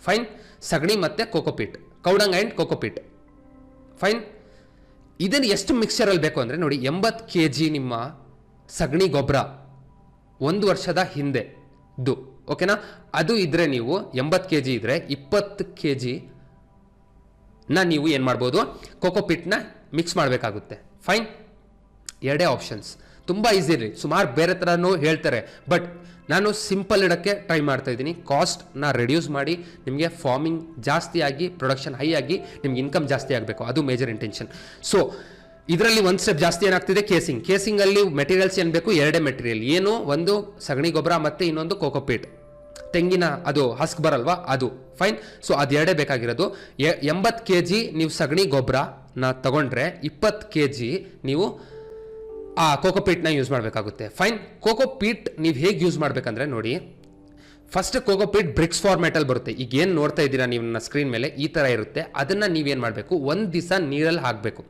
ಫೈನ್. ಸಗಣಿ ಮತ್ತು ಕೋಕೋಪಿಟ್, ಕೌಡಂಗ್ ಆ್ಯಂಡ್ ಕೋಕೋಪಿಟ್. ಫೈನ್. ಇದನ್ನು ಎಷ್ಟು ಮಿಕ್ಸ್ಚರಲ್ಲಿ ಬೇಕು ಅಂದರೆ ನೋಡಿ, 80 kg ನಿಮ್ಮ ಸಗಣಿ ಗೊಬ್ಬರ 1 ವರ್ಷದ ಹಿಂದೆ ಓಕೆನಾ, ಅದು ಇದ್ರೆ ನೀವು 80 kg ಇದ್ರೆ 20 kg ನೀವು ಏನು ಮಾಡ್ಬೋದು, ಕೋಕೋಪಿಟ್ನ ಮಿಕ್ಸ್ ಮಾಡಬೇಕಾಗುತ್ತೆ. ಫೈನ್. ಎರಡೇ ಆಪ್ಷನ್ಸ್. ತುಂಬ ಈಸಿ ಇರಲಿ. ಸುಮಾರು ಬೇರೆ ಥರನೂ ಹೇಳ್ತಾರೆ, ಬಟ್ ನಾನು ಸಿಂಪಲ್ ಇಡೋಕ್ಕೆ ಟ್ರೈ ಮಾಡ್ತಾ ಇದ್ದೀನಿ. ಕಾಸ್ಟ್ನ ರೆಡ್ಯೂಸ್ ಮಾಡಿ ನಿಮಗೆ ಫಾರ್ಮಿಂಗ್ ಜಾಸ್ತಿ ಆಗಿ, ಪ್ರೊಡಕ್ಷನ್ ಹೈ ಆಗಿ, ನಿಮ್ಗೆ ಇನ್ಕಮ್ ಜಾಸ್ತಿ ಆಗಬೇಕು. ಅದು ಮೇಜರ್ ಇಂಟೆನ್ಷನ್. ಸೊ ಇದರಲ್ಲಿ ಒಂದು ಸ್ಟೆಪ್ ಜಾಸ್ತಿ ಏನಾಗ್ತಿದೆ, ಕೇಸಿಂಗ್. ಕೇಸಿಂಗಲ್ಲಿ ಮೆಟೀರಿಯಲ್ಸ್ ಏನು ಬೇಕು, ಎರಡೇ ಮೆಟೀರಿಯಲ್. ಏನು, ಒಂದು ಸಗಣಿ ಗೊಬ್ಬರ ಮತ್ತು ಇನ್ನೊಂದು ಕೋಕೋಪಿಟ್, ತೆಂಗಿನ ಅದು ಹಸ್ಕ್ ಬರಲ್ವಾ ಅದು. ಫೈನ್. ಸೊ ಅದು ಎರಡೇ ಬೇಕಾಗಿರೋದು. 80 kg ನೀವು ಸಗಣಿ ಗೊಬ್ಬರನ ತಗೊಂಡ್ರೆ 20 kg ನೀವು ಆ ಕೋಕೋಪೀಟ್ನ ಯೂಸ್ ಮಾಡಬೇಕಾಗುತ್ತೆ. ಫೈನ್. ಕೋಕೋಪೀಟ್ ನೀವು ಹೇಗೆ ಯೂಸ್ ಮಾಡಬೇಕಂದ್ರೆ ನೋಡಿ, ಫಸ್ಟ್ ಕೋಕೋಪೀಟ್ ಬ್ರಿಕ್ಸ್ ಫಾರ್ಮ್ಯಾಟಲ್ಲಿ ಬರುತ್ತೆ. ಈಗ ಏನು ನೋಡ್ತಾ ಇದ್ದೀರಾ ನೀವು ನನ್ನ ಸ್ಕ್ರೀನ್ ಮೇಲೆ, ಈ ಥರ ಇರುತ್ತೆ. ಅದನ್ನು ನೀವೇನು ಮಾಡಬೇಕು, ಒಂದು ದಿವಸ ನೀರಲ್ಲಿ ಹಾಕಬೇಕು.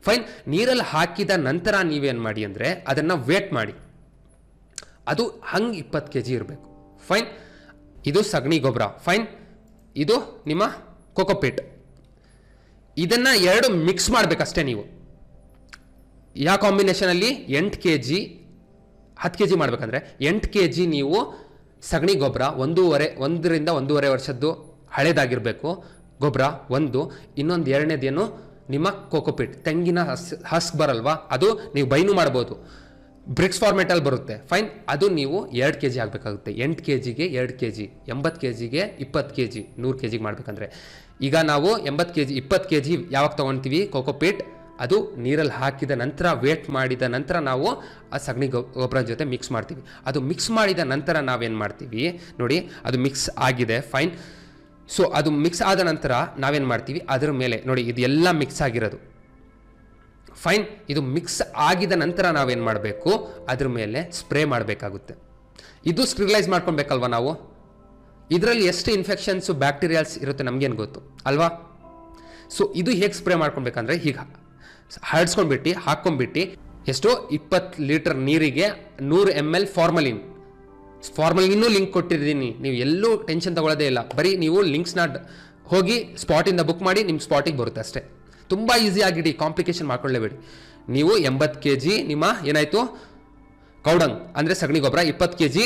ಫೈನ್. ನೀರಲ್ಲಿ ಹಾಕಿದ ನಂತರ ನೀವೇನು ಮಾಡಿ ಅಂದರೆ ಅದನ್ನು ವೇಟ್ ಮಾಡಿ. ಅದು ಹಂಗೆ 20 kg ಇರಬೇಕು. ಫೈನ್. ಇದು ಸಗಣಿ ಗೊಬ್ಬರ. ಫೈನ್. ಇದು ನಿಮ್ಮ ಕೋಕೋಪೀಟ್. ಇದನ್ನು ಎರಡು ಮಿಕ್ಸ್ ಮಾಡಬೇಕಷ್ಟೇ ನೀವು. ಯಾವ ಕಾಂಬಿನೇಷನಲ್ಲಿ 8 kg 10 kg ಮಾಡಬೇಕಂದ್ರೆ 8 kg ನೀವು ಸಗಣಿ ಗೊಬ್ಬರ 1 ರಿಂದ 1.5 ವರ್ಷದ್ದು ಹಳೇದಾಗಿರಬೇಕು ಗೊಬ್ಬರ ಒಂದು. ಇನ್ನೊಂದು ಎರಡನೇದೇನು, ನಿಮ್ಮ ಕೋಕೋಪೀಟ್, ತೆಂಗಿನ ಹಸ್ಕ್ ಬರಲ್ವಾ ಅದು, ನೀವು ಬೈನು ಮಾಡ್ಬೋದು, ಬ್ರಿಕ್ಸ್ ಫಾರ್ಮೇಟಲ್ಲಿ ಬರುತ್ತೆ. ಫೈನ್. ಅದು ನೀವು 2 kg ಆಗಬೇಕಾಗುತ್ತೆ. 8 kgಗೆ 2 kg, 80 kgಗೆ 20 kg, 100 kg ಮಾಡಬೇಕಂದ್ರೆ. ಈಗ ನಾವು 80 kg 20 kg ಯಾವಾಗ ತೊಗೊಳ್ತೀವಿ ಕೋಕೋಪೀಟ್, ಅದು ನೀರಲ್ಲಿ ಹಾಕಿದ ನಂತರ ವೇಟ್ ಮಾಡಿದ ನಂತರ ನಾವು ಆ ಸಗಣಿ ಗೊಬ್ಬರ ಜೊತೆ ಮಿಕ್ಸ್ ಮಾಡ್ತೀವಿ. ಅದು ಮಿಕ್ಸ್ ಮಾಡಿದ ನಂತರ ನಾವೇನು ಮಾಡ್ತೀವಿ ನೋಡಿ, ಅದು ಮಿಕ್ಸ್ ಆಗಿದೆ. ಫೈನ್. ಸೊ ಅದು ಮಿಕ್ಸ್ ಆದ ನಂತರ ನಾವೇನು ಮಾಡ್ತೀವಿ, ಅದರ ಮೇಲೆ ನೋಡಿ ಇದೆಲ್ಲ ಮಿಕ್ಸ್ ಆಗಿರೋದು. ಫೈನ್. ಇದು ಮಿಕ್ಸ್ ಆಗಿದ ನಂತರ ನಾವೇನು ಮಾಡಬೇಕು, ಅದ್ರ ಮೇಲೆ ಸ್ಪ್ರೇ ಮಾಡಬೇಕಾಗುತ್ತೆ. ಇದು ಸ್ಟೆರಿಲೈಸ್ ಮಾಡ್ಕೊಳ್ಬೇಕಲ್ವ ನಾವು. ಇದರಲ್ಲಿ ಎಷ್ಟು ಇನ್ಫೆಕ್ಷನ್ಸು ಬ್ಯಾಕ್ಟೀರಿಯಾಲ್ಸ್ ಇರುತ್ತೆ ನಮಗೇನು ಗೊತ್ತು ಅಲ್ವಾ. ಸೊ ಇದು ಹೇಗೆ ಸ್ಪ್ರೇ ಮಾಡ್ಕೊಳ್ಬೇಕಂದ್ರೆ, ಹೀಗೆ ಹರಡ್ಸ್ಕೊಂಡ್ಬಿಟ್ಟು ಹಾಕ್ಕೊಂಡ್ಬಿಟ್ಟು ಎಷ್ಟು 20 ಲೀಟರ್ ನೀರಿಗೆ 100 ml ಫಾರ್ಮಲಿನ್ನೂ ಲಿಂಕ್ ಕೊಟ್ಟಿದ್ದೀನಿ. ನೀವು ಎಲ್ಲೂ ಟೆನ್ಷನ್ ತಗೊಳ್ಳೋದೇ ಇಲ್ಲ. ಬರೀ ನೀವು ಲಿಂಕ್ಸ್ನ ಹೋಗಿ ಸ್ಪಾಟಿಂದ ಬುಕ್ ಮಾಡಿ ನಿಮ್ಮ ಸ್ಪಾಟಿಗೆ ಬರುತ್ತೆ ಅಷ್ಟೇ. ತುಂಬ ಈಸಿ ಆಗಿಡಿ, ಕಾಂಪ್ಲಿಕೇಶನ್ ಮಾಡ್ಕೊಳ್ಳೇಬೇಡಿ. ನೀವು 80 kg ನಿಮ್ಮ ಏನಾಯಿತು ಕೌಡಂಗ್ ಅಂದರೆ ಸಗಣಿ ಗೊಬ್ಬರ, 20 kg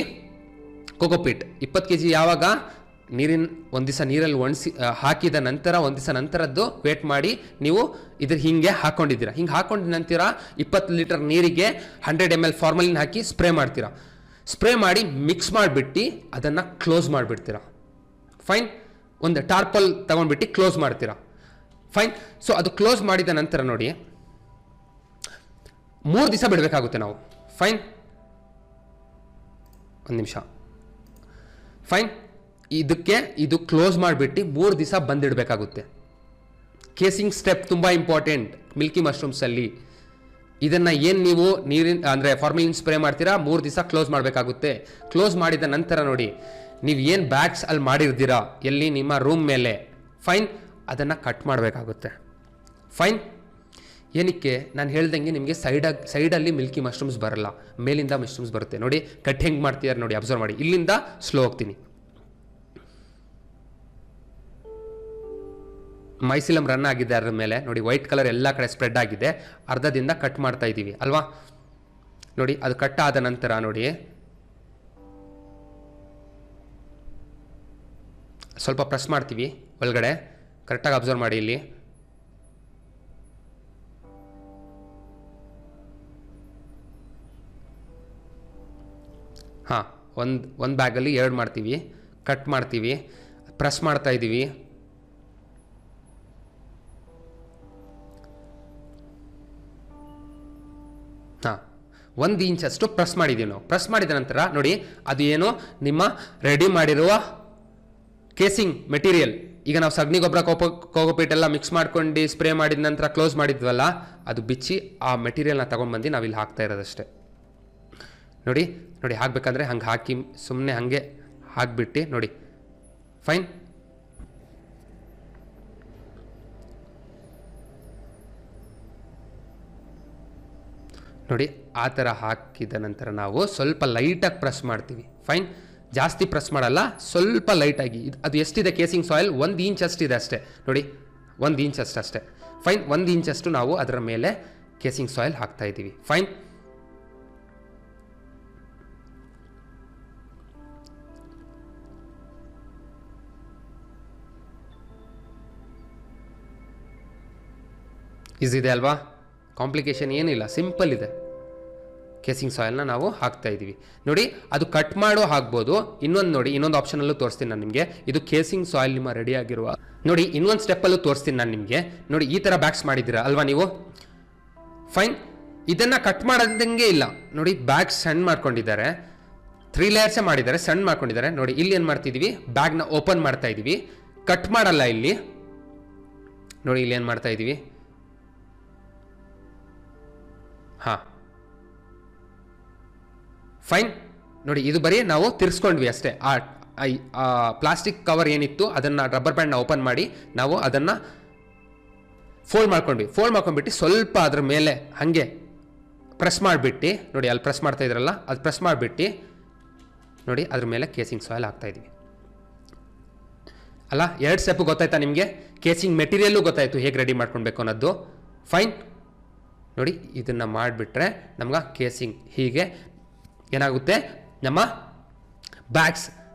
ಕೋಕೋಪೀಟ್. 20 kg ಯಾವಾಗ ಒಂದು ದಿವಸ ನೀರಲ್ಲಿ ಒಣಸಿ ಹಾಕಿದ ನಂತರ ಒಂದು ದಿವಸ ನಂತರದ್ದು ವೇಟ್ ಮಾಡಿ ನೀವು ಇದ್ರ ಹಿಂಗೆ ಹಾಕ್ಕೊಂಡಿದ್ದೀರಾ. ಹಿಂಗೆ ಹಾಕ್ಕೊಂಡ ನಂತರ 20 ಲೀಟರ್ ನೀರಿಗೆ 100 ml ಫಾರ್ಮಲಿನ್ ಹಾಕಿ ಸ್ಪ್ರೇ ಮಾಡ್ತೀರಾ. ಸ್ಪ್ರೇ ಮಾಡಿ ಮಿಕ್ಸ್ ಮಾಡಿಬಿಟ್ಟು ಅದನ್ನು ಕ್ಲೋಸ್ ಮಾಡಿಬಿಡ್ತೀರಾ. ಫೈನ್. ಒಂದು ಟಾರ್ಪಲ್ ತಗೊಂಡ್ಬಿಟ್ಟು ಕ್ಲೋಸ್ ಮಾಡ್ತೀರಾ. ಫೈನ್. ಸೊ ಅದು ಕ್ಲೋಸ್ ಮಾಡಿದ ನಂತರ ನೋಡಿ 3 ದಿವಸ ಬಿಡಬೇಕಾಗುತ್ತೆ ನಾವು. ಫೈನ್. ಒಂದು ನಿಮಿಷ. ಫೈನ್. ಇದು ಕ್ಲೋಸ್ ಮಾಡಿಬಿಟ್ಟು 3 ದಿವಸ ಬಂದಿಡಬೇಕಾಗುತ್ತೆ. ಕೇಸಿಂಗ್ ಸ್ಟೆಪ್ ತುಂಬ ಇಂಪಾರ್ಟೆಂಟ್ ಮಿಲ್ಕಿ ಮಶ್ರೂಮ್ಸಲ್ಲಿ. ಇದನ್ನು ಏನು ನೀವು ನೀರಿನ ಅಂದರೆ ಫಾರ್ಮಲಿನ್ ಸ್ಪ್ರೇ ಮಾಡ್ತೀರಾ, 3 ದಿವಸ ಕ್ಲೋಸ್ ಮಾಡಬೇಕಾಗುತ್ತೆ. ಕ್ಲೋಸ್ ಮಾಡಿದ ನಂತರ ನೋಡಿ, ನೀವು ಏನು ಬ್ಯಾಗ್ಸ್ ಅಲ್ಲಿ ಮಾಡಿರ್ತೀರಾ ಎಲ್ಲಿ ನಿಮ್ಮ ರೂಮ್ ಮೇಲೆ, ಫೈನ್, ಅದನ್ನು ಕಟ್ ಮಾಡಬೇಕಾಗುತ್ತೆ. ಫೈನ್. ಏನಕ್ಕೆ ನಾನು ಹೇಳ್ದಂಗೆ ನಿಮಗೆ ಸೈಡಲ್ಲಿ ಮಿಲ್ಕಿ ಮಶ್ರೂಮ್ಸ್ ಬರಲ್ಲ, ಮೇಲಿಂದ ಮಶ್ರೂಮ್ಸ್ ಬರುತ್ತೆ. ನೋಡಿ ಕಟ್ ಹೆಂಗೆ ಮಾಡ್ತಿದ್ದಾರೆ ನೋಡಿ, ಅಬ್ಸರ್ವ್ ಮಾಡಿ. ಇಲ್ಲಿಂದ ಸ್ಲೋ ಹೋಗ್ತೀನಿ. ಮೈಸಿಲಮ್ ರನ್ ಆಗಿದೆ ಅದ್ರ ಮೇಲೆ ನೋಡಿ, ವೈಟ್ ಕಲರ್ ಎಲ್ಲ ಕಡೆ ಸ್ಪ್ರೆಡ್ ಆಗಿದೆ. ಅರ್ಧದಿಂದ ಕಟ್ ಮಾಡ್ತಾ ಇದ್ದೀವಿ ಅಲ್ವಾ. ನೋಡಿ ಅದು ಕಟ್ ಆದ ನಂತರ ನೋಡಿ ಸ್ವಲ್ಪ ಪ್ರೆಸ್ ಮಾಡ್ತೀವಿ ಒಳಗಡೆ. ಕರೆಕ್ಟಾಗಿ ಅಬ್ಸರ್ವ್ ಮಾಡಿ ಇಲ್ಲಿ. ಹಾಂ, ಒಂದು ಬ್ಯಾಗಲ್ಲಿ 2 ಮಾಡ್ತೀವಿ, ಕಟ್ ಮಾಡ್ತೀವಿ, ಪ್ರೆಸ್ ಮಾಡ್ತಾ ಇದ್ದೀವಿ. ಹಾಂ, 1 ಇಂಚಷ್ಟು ಪ್ರೆಸ್ ಮಾಡಿದ್ದೀವಿ ನಾವು. ಪ್ರೆಸ್ ಮಾಡಿದ ನಂತರ ನೋಡಿ ಅದು ಏನು ನಿಮ್ಮ ರೆಡಿ ಮಾಡಿರುವ ಕೇಸಿಂಗ್ ಮೆಟೀರಿಯಲ್. ಈಗ ನಾವು ಸಗಣಿ ಗೊಬ್ಬರ ಕೋಕೋಪೀಟ್ ಎಲ್ಲ ಮಿಕ್ಸ್ ಮಾಡ್ಕೊಂಡು ಸ್ಪ್ರೇ ಮಾಡಿದ ನಂತರ ಕ್ಲೋಸ್ ಮಾಡಿದ್ವಲ್ಲ, ಅದು ಬಿಚ್ಚಿ ಆ ಮೆಟೀರಿಯಲ್ನ ತೊಗೊಂಡ್ಬಂದು ನಾವಿಲ್ಲಿ ಹಾಕ್ತಾ ಇರೋದಷ್ಟೇ. ನೋಡಿ ನೋಡಿ ಹಾಕಬೇಕಂದ್ರೆ ಹಂಗೆ ಹಾಕಿ ಸುಮ್ಮನೆ ಹಾಗೆ ಹಾಕ್ಬಿಟ್ಟು ನೋಡಿ. ಫೈನ್. ನೋಡಿ ಆ ಥರ ಹಾಕಿದ ನಂತರ ನಾವು ಸ್ವಲ್ಪ ಲೈಟಾಗಿ ಪ್ರೆಸ್ ಮಾಡ್ತೀವಿ. ಫೈನ್, ಜಾಸ್ತಿ ಪ್ರೆಸ್ ಮಾಡಲ್ಲ, ಸ್ವಲ್ಪ ಲೈಟಾಗಿ. ಅದು ಎಷ್ಟಿದೆ ಕೇಸಿಂಗ್ ಸಾಯಿಲ್? 1 ಇಂಚ್ ಅಷ್ಟಿದೆ ಅಷ್ಟೇ ನೋಡಿ, 1 ಇಂಚ್ ಅಷ್ಟೇ. ಫೈನ್, 1 ಇಂಚಷ್ಟು ನಾವು ಅದರ ಮೇಲೆ ಕೇಸಿಂಗ್ ಸಾಯಿಲ್ ಹಾಕ್ತಾ ಇದ್ದೀವಿ. ಫೈನ್. ಈಸಿದೆ ಅಲ್ವಾ? ಕಾಂಪ್ಲಿಕೇಶನ್ ಏನಿಲ್ಲ, ಸಿಂಪಲ್ ಇದೆ. ಕೇಸಿಂಗ್ ಸಾಯಿಲ್ನ ನಾವು ಹಾಕ್ತಾ ಇದ್ದೀವಿ ನೋಡಿ. ಅದು ಕಟ್ ಮಾಡೋ ಹಾಕ್ಬೋದು. ಇನ್ನೊಂದು ಆಪ್ಷನಲ್ಲೂ ತೋರಿಸ್ತೀನಿ ನಾನು ನಿಮಗೆ. ಇದು ಕೇಸಿಂಗ್ ಸಾಯಿಲ್ ನಿಮ್ಮ ರೆಡಿ ಆಗಿರುವ ನೋಡಿ. ಇನ್ನೊಂದು ಸ್ಟೆಪ್ಪಲ್ಲೂ ತೋರಿಸ್ತೀನಿ ನಾನು ನಿಮಗೆ. ನೋಡಿ ಈ ಥರ ಬ್ಯಾಗ್ಸ್ ಮಾಡಿದ್ದೀರಾ ಅಲ್ವಾ ನೀವು. ಫೈನ್, ಇದನ್ನು ಕಟ್ ಮಾಡೋದಂಗೆ ಇಲ್ಲ ನೋಡಿ. ಬ್ಯಾಗ್ ಸಣ್ಣ ಮಾಡ್ಕೊಂಡಿದ್ದಾರೆ, 3 ಲೇಯರ್ಸೇ ಮಾಡಿದ್ದಾರೆ, ಸಣ್ಣ ಮಾಡ್ಕೊಂಡಿದ್ದಾರೆ ನೋಡಿ. ಇಲ್ಲಿ ಏನು ಮಾಡ್ತಿದ್ದೀವಿ, ಬ್ಯಾಗ್ನ ಓಪನ್ ಮಾಡ್ತಾ ಇದ್ದೀವಿ, ಕಟ್ ಮಾಡಲ್ಲ ಇಲ್ಲಿ ನೋಡಿ. ಇಲ್ಲಿ ಏನು ಮಾಡ್ತಾ ಇದ್ದೀವಿ, ಹಾಂ ಫೈನ್ ನೋಡಿ. ಇದು ಬರೀ ನಾವು ತಿರ್ಸ್ಕೊಂಡ್ವಿ ಅಷ್ಟೇ. ಆ ಪ್ಲಾಸ್ಟಿಕ್ ಕವರ್ ಏನಿತ್ತು ಅದನ್ನು, ರಬ್ಬರ್ ಬ್ಯಾಂಡ್ನ ಓಪನ್ ಮಾಡಿ ನಾವು ಅದನ್ನು ಫೋಲ್ಡ್ ಮಾಡ್ಕೊಂಡ್ಬಿಟ್ಟು ಸ್ವಲ್ಪ ಅದ್ರ ಮೇಲೆ ಹಾಗೆ ಪ್ರೆಸ್ ಮಾಡಿಬಿಟ್ಟು ನೋಡಿ, ಅಲ್ಲಿ ಪ್ರೆಸ್ ಮಾಡ್ತಾ ಇದ್ರಲ್ಲ, ಅದು ಪ್ರೆಸ್ ಮಾಡಿಬಿಟ್ಟು ನೋಡಿ ಅದ್ರ ಮೇಲೆ ಕೇಸಿಂಗ್ ಸಾಯಿಲ್ ಹಾಕ್ತಾ ಇದ್ದೀವಿ ಅಲ್ಲ. 2 ಸ್ಟೆಪ್ ಗೊತ್ತಾಯ್ತಾ ನಿಮಗೆ? ಕೇಸಿಂಗ್ ಮೆಟೀರಿಯಲ್ಲು ಗೊತ್ತಾಯಿತು ಹೇಗೆ ರೆಡಿ ಮಾಡ್ಕೊಳ್ಬೇಕು ಅನ್ನೋದು. ಫೈನ್ ನೋಡಿ, ಇದನ್ನು ಮಾಡಿಬಿಟ್ರೆ ನಮ್ಗೆ ಕೇಸಿಂಗ್ ಹೀಗೆ ಏನಾಗುತ್ತೆ, ನಮ್ಮ ಬ್ಯಾಗ್ಸ್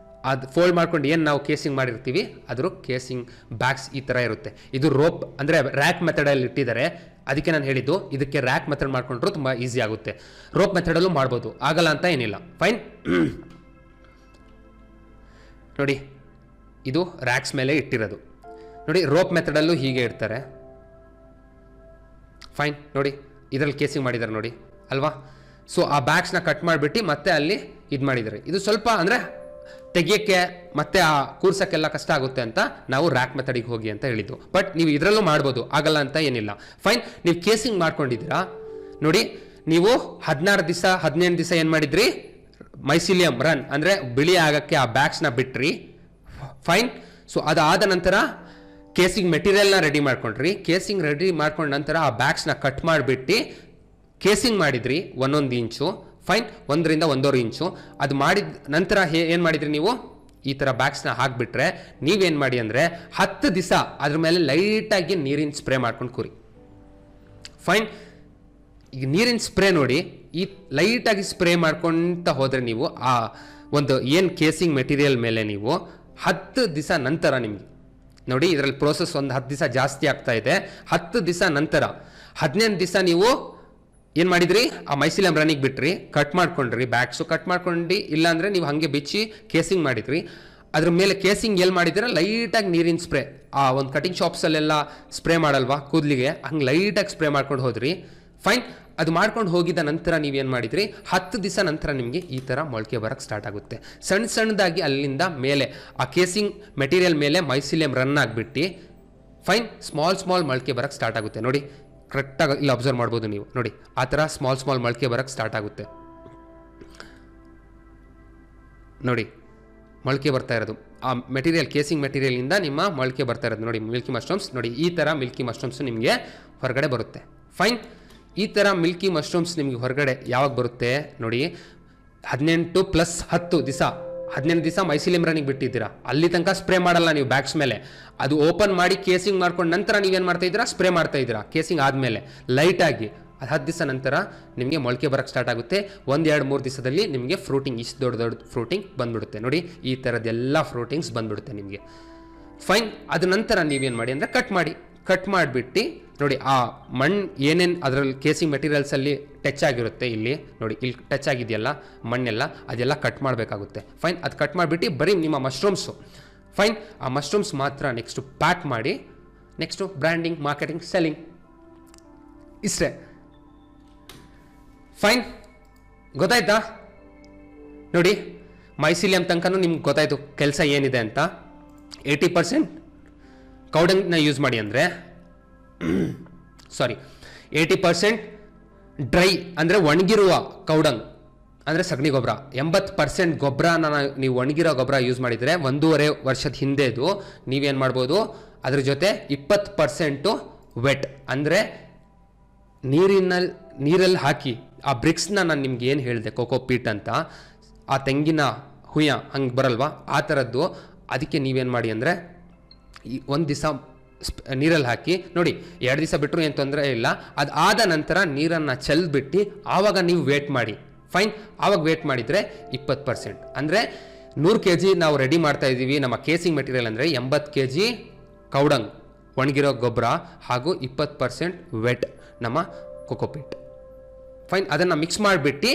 ಅದು ಫೋಲ್ಡ್ ಮಾಡ್ಕೊಂಡು ಏನು ನಾವು ಕೇಸಿಂಗ್ ಮಾಡಿರ್ತೀವಿ ಅದ್ರ ಕೇಸಿಂಗ್ ಬ್ಯಾಗ್ಸ್ ಈ ಥರ ಇರುತ್ತೆ. ಇದು ರೋಪ್ ಅಂದರೆ ರ್ಯಾಕ್ ಮೆಥಡಲ್ಲಿ ಇಟ್ಟಿದ್ದಾರೆ, ಅದಕ್ಕೆ ನಾನು ಹೇಳಿದ್ದು ಇದಕ್ಕೆ ರ್ಯಾಕ್ ಮೆಥಡ್ ಮಾಡ್ಕೊಂಡ್ರು ತುಂಬ ಈಸಿ ಆಗುತ್ತೆ. ರೋಪ್ ಮೆಥಡಲ್ಲೂ ಮಾಡ್ಬೋದು, ಆಗಲ್ಲ ಅಂತ ಏನಿಲ್ಲ. ಫೈನ್ ನೋಡಿ, ಇದು ರ್ಯಾಕ್ಸ್ ಮೇಲೆ ಇಟ್ಟಿರೋದು ನೋಡಿ. ರೋಪ್ ಮೆಥಡಲ್ಲೂ ಹೀಗೆ ಇಡ್ತಾರೆ. ಫೈನ್ ನೋಡಿ, ಇದರಲ್ಲಿ ಕೇಸಿಂಗ್ ಮಾಡಿದ್ದಾರೆ ನೋಡಿ ಅಲ್ವಾ. ಸೊ ಆ ಬ್ಯಾಗ್ಸ್ನ ಕಟ್ ಮಾಡಿಬಿಟ್ಟು ಮತ್ತೆ ಅಲ್ಲಿ ಇದು ಮಾಡಿದ್ದಾರೆ. ಇದು ಸ್ವಲ್ಪ ಅಂದರೆ ತೆಗಿಯೋಕ್ಕೆ ಮತ್ತೆ ಆ ಕೂರ್ಸೋಕ್ಕೆಲ್ಲ ಕಷ್ಟ ಆಗುತ್ತೆ ಅಂತ ನಾವು ರ್ಯಾಕ್ ಮೆಥಡಿಗೆ ಹೋಗಿ ಅಂತ ಹೇಳಿದ್ದು. ಬಟ್ ನೀವು ಇದರಲ್ಲೂ ಮಾಡ್ಬೋದು, ಆಗಲ್ಲ ಅಂತ ಏನಿಲ್ಲ. ಫೈನ್, ನೀವು ಕೇಸಿಂಗ್ ಮಾಡ್ಕೊಂಡಿದ್ದೀರಾ ನೋಡಿ. ನೀವು 16 ದಿವಸ 18 ದಿವಸ ಏನು ಮಾಡಿದ್ರಿ, ಮೈಸಿಲಿಯಂ ರನ್ ಅಂದರೆ ಬಿಳಿ ಆಗೋಕ್ಕೆ ಆ ಬ್ಯಾಗ್ಸ್ನ ಬಿಟ್ರಿ. ಫೈನ್. ಸೊ ಅದಾದ ನಂತರ ಕೇಸಿಂಗ್ ಮೆಟೀರಿಯಲ್ನ ರೆಡಿ ಮಾಡ್ಕೊಂಡ್ರಿ. ಕೇಸಿಂಗ್ ರೆಡಿ ಮಾಡ್ಕೊಂಡ ನಂತರ ಆ ಬ್ಯಾಗ್ಸ್ನ ಕಟ್ ಮಾಡಿಬಿಟ್ಟು ಕೇಸಿಂಗ್ ಮಾಡಿದ್ರಿ 1 ಇಂಚು. ಫೈನ್, 1ರಿಂದ 1.5 ಇಂಚು. ಅದು ಮಾಡಿದ ನಂತರ ಏನು ಮಾಡಿದ್ರಿ ನೀವು, ಈ ಥರ ಬ್ಯಾಗ್ಸ್ನ ಹಾಕಿಬಿಟ್ರೆ ನೀವೇನು ಮಾಡಿ ಅಂದರೆ 10 ದಿವಸ ಅದ್ರ ಮೇಲೆ ಲೈಟಾಗಿ ನೀರಿನ ಸ್ಪ್ರೇ ಮಾಡ್ಕೊಂಡು ಕೂರಿ. ಫೈನ್, ಈಗ ನೀರಿನ ಸ್ಪ್ರೇ ನೋಡಿ, ಈ ಲೈಟಾಗಿ ಸ್ಪ್ರೇ ಮಾಡ್ಕೊತ ಹೋದರೆ ನೀವು ಆ ಒಂದು ಏನು ಕೇಸಿಂಗ್ ಮೆಟೀರಿಯಲ್ ಮೇಲೆ ನೀವು 10 ದಿವಸ ನಂತರ ನಿಮಗೆ ನೋಡಿ, ಇದರಲ್ಲಿ ಪ್ರೋಸೆಸ್ ಒಂದು 10 ದಿವಸ ಜಾಸ್ತಿ ಆಗ್ತಾ ಇದೆ. 10 ದಿವಸ ನಂತರ 18 ದಿವಸ ನೀವು ಏನು ಮಾಡಿದ್ರಿ, ಆ ಮೈಸಿಲಿಯಂ ರನ್ನಿಗೆ ಬಿಟ್ರಿ, ಕಟ್ ಮಾಡ್ಕೊಂಡ್ರಿ ಬ್ಯಾಗ್ಸು, ಕಟ್ ಮಾಡ್ಕೊಂಡು ಇಲ್ಲಾಂದರೆ ನೀವು ಹಾಗೆ ಬಿಚ್ಚಿ ಕೇಸಿಂಗ್ ಮಾಡಿದ್ರಿ. ಅದ್ರ ಮೇಲೆ ಕೇಸಿಂಗ್ ಎಲ್ಲಿ ಮಾಡಿದ್ದೀರ, ಲೈಟಾಗಿ ನೀರಿನ ಸ್ಪ್ರೇ, ಆ ಒಂದು ಕಟಿಂಗ್ ಶಾಪ್ಸಲ್ಲೆಲ್ಲ ಸ್ಪ್ರೇ ಮಾಡಲ್ವಾ ಕೂದಲಿಗೆ, ಹಂಗೆ ಲೈಟಾಗಿ ಸ್ಪ್ರೇ ಮಾಡ್ಕೊಂಡು ಹೋದ್ರಿ. ಫೈನ್, ಅದು ಮಾಡ್ಕೊಂಡು ಹೋಗಿದ ನಂತರ ನೀವೇನು ಮಾಡಿದ್ರಿ, 10 ದಿವಸ ನಂತರ ನಿಮಗೆ ಈ ಥರ ಮೊಳಕೆ ಬರೋಕ್ಕೆ ಸ್ಟಾರ್ಟ್ ಆಗುತ್ತೆ. ಸಣ್ಣದಾಗಿ ಅಲ್ಲಿಂದ ಮೇಲೆ ಆ ಕೇಸಿಂಗ್ ಮೆಟೀರಿಯಲ್ ಮೇಲೆ ಮೈಸಿಲಿಯಂ ರನ್ ಆಗಿಬಿಟ್ಟು ಫೈನ್ ಸ್ಮಾಲ್ ಮೊಳಕೆ ಬರೋಕ್ಕೆ ಸ್ಟಾರ್ಟ್ ಆಗುತ್ತೆ ನೋಡಿ. ಕರೆಕ್ಟಾಗಿ ಇಲ್ಲಿ ಅಬ್ಸರ್ವ್ ಮಾಡ್ಬೋದು ನೀವು ನೋಡಿ, ಆ ಥರ ಸ್ಮಾಲ್ ಮೊಳಕೆ ಬರೋಕ್ಕೆ ಸ್ಟಾರ್ಟ್ ಆಗುತ್ತೆ ನೋಡಿ. ಮೊಳಕೆ ಬರ್ತಾ ಇರೋದು ಆ ಮೆಟೀರಿಯಲ್, ಕೇಸಿಂಗ್ ಮೆಟೀರಿಯಲಿಂದ ನಿಮ್ಮ ಮೊಳಕೆ ಬರ್ತಾ ಇರೋದು ನೋಡಿ. ಮಿಲ್ಕಿ ಮಶ್ರೂಮ್ಸ್ ನೋಡಿ, ಈ ಥರ ಮಿಲ್ಕಿ ಮಶ್ರೂಮ್ಸು ನಿಮಗೆ ಹೊರಗಡೆ ಬರುತ್ತೆ. ಫೈನ್. ಈ ಥರ ಮಿಲ್ಕಿ ಮಶ್ರೂಮ್ಸ್ ನಿಮಗೆ ಹೊರಗಡೆ ಯಾವಾಗ ಬರುತ್ತೆ ನೋಡಿ, 18 + 10 ದಿವಸ, 18 ದಿವಸ ಮೈಸಿಲಿಯಂ ರನ್ನಿಗೆ ಬಿಟ್ಟಿದ್ದೀರಾ, ಅಲ್ಲಿ ತನಕ ಸ್ಪ್ರೇ ಮಾಡಲ್ಲ ನೀವು ಬ್ಯಾಗ್ಸ್ ಮೇಲೆ. ಅದು ಓಪನ್ ಮಾಡಿ ಕೇಸಿಂಗ್ ಮಾಡ್ಕೊಂಡು ನಂತರ ನೀವೇನು ಮಾಡ್ತಾ ಇದ್ದೀರಾ, ಸ್ಪ್ರೇ ಮಾಡ್ತಾ ಇದ್ದೀರಾ ಕೇಸಿಂಗ್ ಆದಮೇಲೆ ಲೈಟಾಗಿ. ಅದು 10 ದಿವಸ ನಂತರ ನಿಮಗೆ ಮೊಳಕೆ ಬರೋಕ್ಕೆ ಸ್ಟಾರ್ಟ್ ಆಗುತ್ತೆ. 1-2-3 ದಿವಸದಲ್ಲಿ ನಿಮಗೆ ಫ್ರೂಟಿಂಗ್, ಇಷ್ಟು ದೊಡ್ಡ ಫ್ರೂಟಿಂಗ್ ಬಂದ್ಬಿಡುತ್ತೆ ನೋಡಿ. ಈ ಥರದ್ದೆಲ್ಲ ಫ್ರೂಟಿಂಗ್ಸ್ ಬಂದ್ಬಿಡುತ್ತೆ ನಿಮಗೆ. ಫೈನ್. ಅದ ನಂತರ ನೀವೇನು ಮಾಡಿ ಅಂದರೆ ಕಟ್ ಮಾಡಿಬಿಟ್ಟು ನೋಡಿ, ಆ ಮಣ್ಣು ಏನೇನು ಅದರಲ್ಲಿ ಕೇಸಿಂಗ್ ಮೆಟೀರಿಯಲ್ಸಲ್ಲಿ ಟಚ್ ಆಗಿರುತ್ತೆ, ಇಲ್ಲಿ ನೋಡಿ, ಇಲ್ಲಿ ಟಚ್ ಆಗಿದೆಯಲ್ಲ ಮಣ್ಣೆಲ್ಲ, ಅದೆಲ್ಲ ಕಟ್ ಮಾಡಬೇಕಾಗುತ್ತೆ. ಫೈನ್. ಅದು ಕಟ್ ಮಾಡಿಬಿಟ್ಟು ಬರೀ ನಿಮ್ಮ ಮಶ್ರೂಮ್ಸು, ಫೈನ್, ಆ ಮಶ್ರೂಮ್ಸ್ ಮಾತ್ರ ನೆಕ್ಸ್ಟು ಪ್ಯಾಕ್ ಮಾಡಿ, ನೆಕ್ಸ್ಟು ಬ್ರ್ಯಾಂಡಿಂಗ್, ಮಾರ್ಕೆಟಿಂಗ್, ಸೆಲ್ಲಿಂಗ್, ಇಷ್ಟೇ. ಫೈನ್. ಗೊತ್ತಾಯ್ತಾ ನೋಡಿ, ಮೈಸಿಲಿಯಂ ತನಕನೂ ನಿಮ್ಗೆ ಗೊತ್ತಾಯಿತು ಕೆಲಸ ಏನಿದೆ ಅಂತ. 80% ಕೌಡಂಗ್ನ ಯೂಸ್ ಮಾಡಿ ಅಂದರೆ 80% ಡ್ರೈ ಅಂದರೆ ಒಣಗಿರುವ ಕೌಡಂಗ್ ಅಂದರೆ ಸಗಣಿ ಗೊಬ್ಬರ. 80% ಗೊಬ್ಬರನ ನೀವು ಒಣಗಿರೋ ಗೊಬ್ಬರ ಯೂಸ್ ಮಾಡಿದರೆ 1.5 ವರ್ಷದ ಹಿಂದೆದು ನೀವೇನು ಮಾಡ್ಬೋದು, ಅದ್ರ ಜೊತೆ 20% ವೆಟ್ ಅಂದರೆ ನೀರಲ್ಲಿ ಹಾಕಿ ಆ ಬ್ರಿಕ್ಸ್ನ ನಾನು ನಿಮ್ಗೆ ಏನು ಹೇಳಿದೆ, ಕೋಕೋ ಪೀಟ್ ಅಂತ, ಆ ತೆಂಗಿನ ಹುಯ್ಯ ಹಂಗೆ ಬರಲ್ವಾ, ಆ ಥರದ್ದು. ಅದಕ್ಕೆ ನೀವೇನು ಮಾಡಿ ಅಂದರೆ ಒಂದು ದಿವಸ ನೀರಲ್ಲಿ ಹಾಕಿ ನೋಡಿ, 2 ದಿವಸ ಬಿಟ್ಟರು ಏನು ತೊಂದರೆ ಇಲ್ಲ. ಅದು ಆದ ನಂತರ ನೀರನ್ನು ಚೆಲ್ಬಿಟ್ಟು ಆವಾಗ ನೀವು ವೇಟ್ ಮಾಡಿ. ಫೈನ್. ಆವಾಗ ವೇಟ್ ಮಾಡಿದರೆ 20% ಅಂದರೆ 100 kg ನಾವು ರೆಡಿ ಮಾಡ್ತಾ ಇದ್ದೀವಿ. ನಮ್ಮ ಕೇಸಿಂಗ್ ಮೆಟೀರಿಯಲ್ ಅಂದರೆ 80 kg ಕೌಡಂಗ್ ಒಣಗಿರೋ ಗೊಬ್ಬರ ಹಾಗೂ 20% ವೆಟ್ ನಮ್ಮ ಕೋಕೋಪೀಟ್. ಫೈನ್. ಅದನ್ನು ಮಿಕ್ಸ್ ಮಾಡಿಬಿಟ್ಟು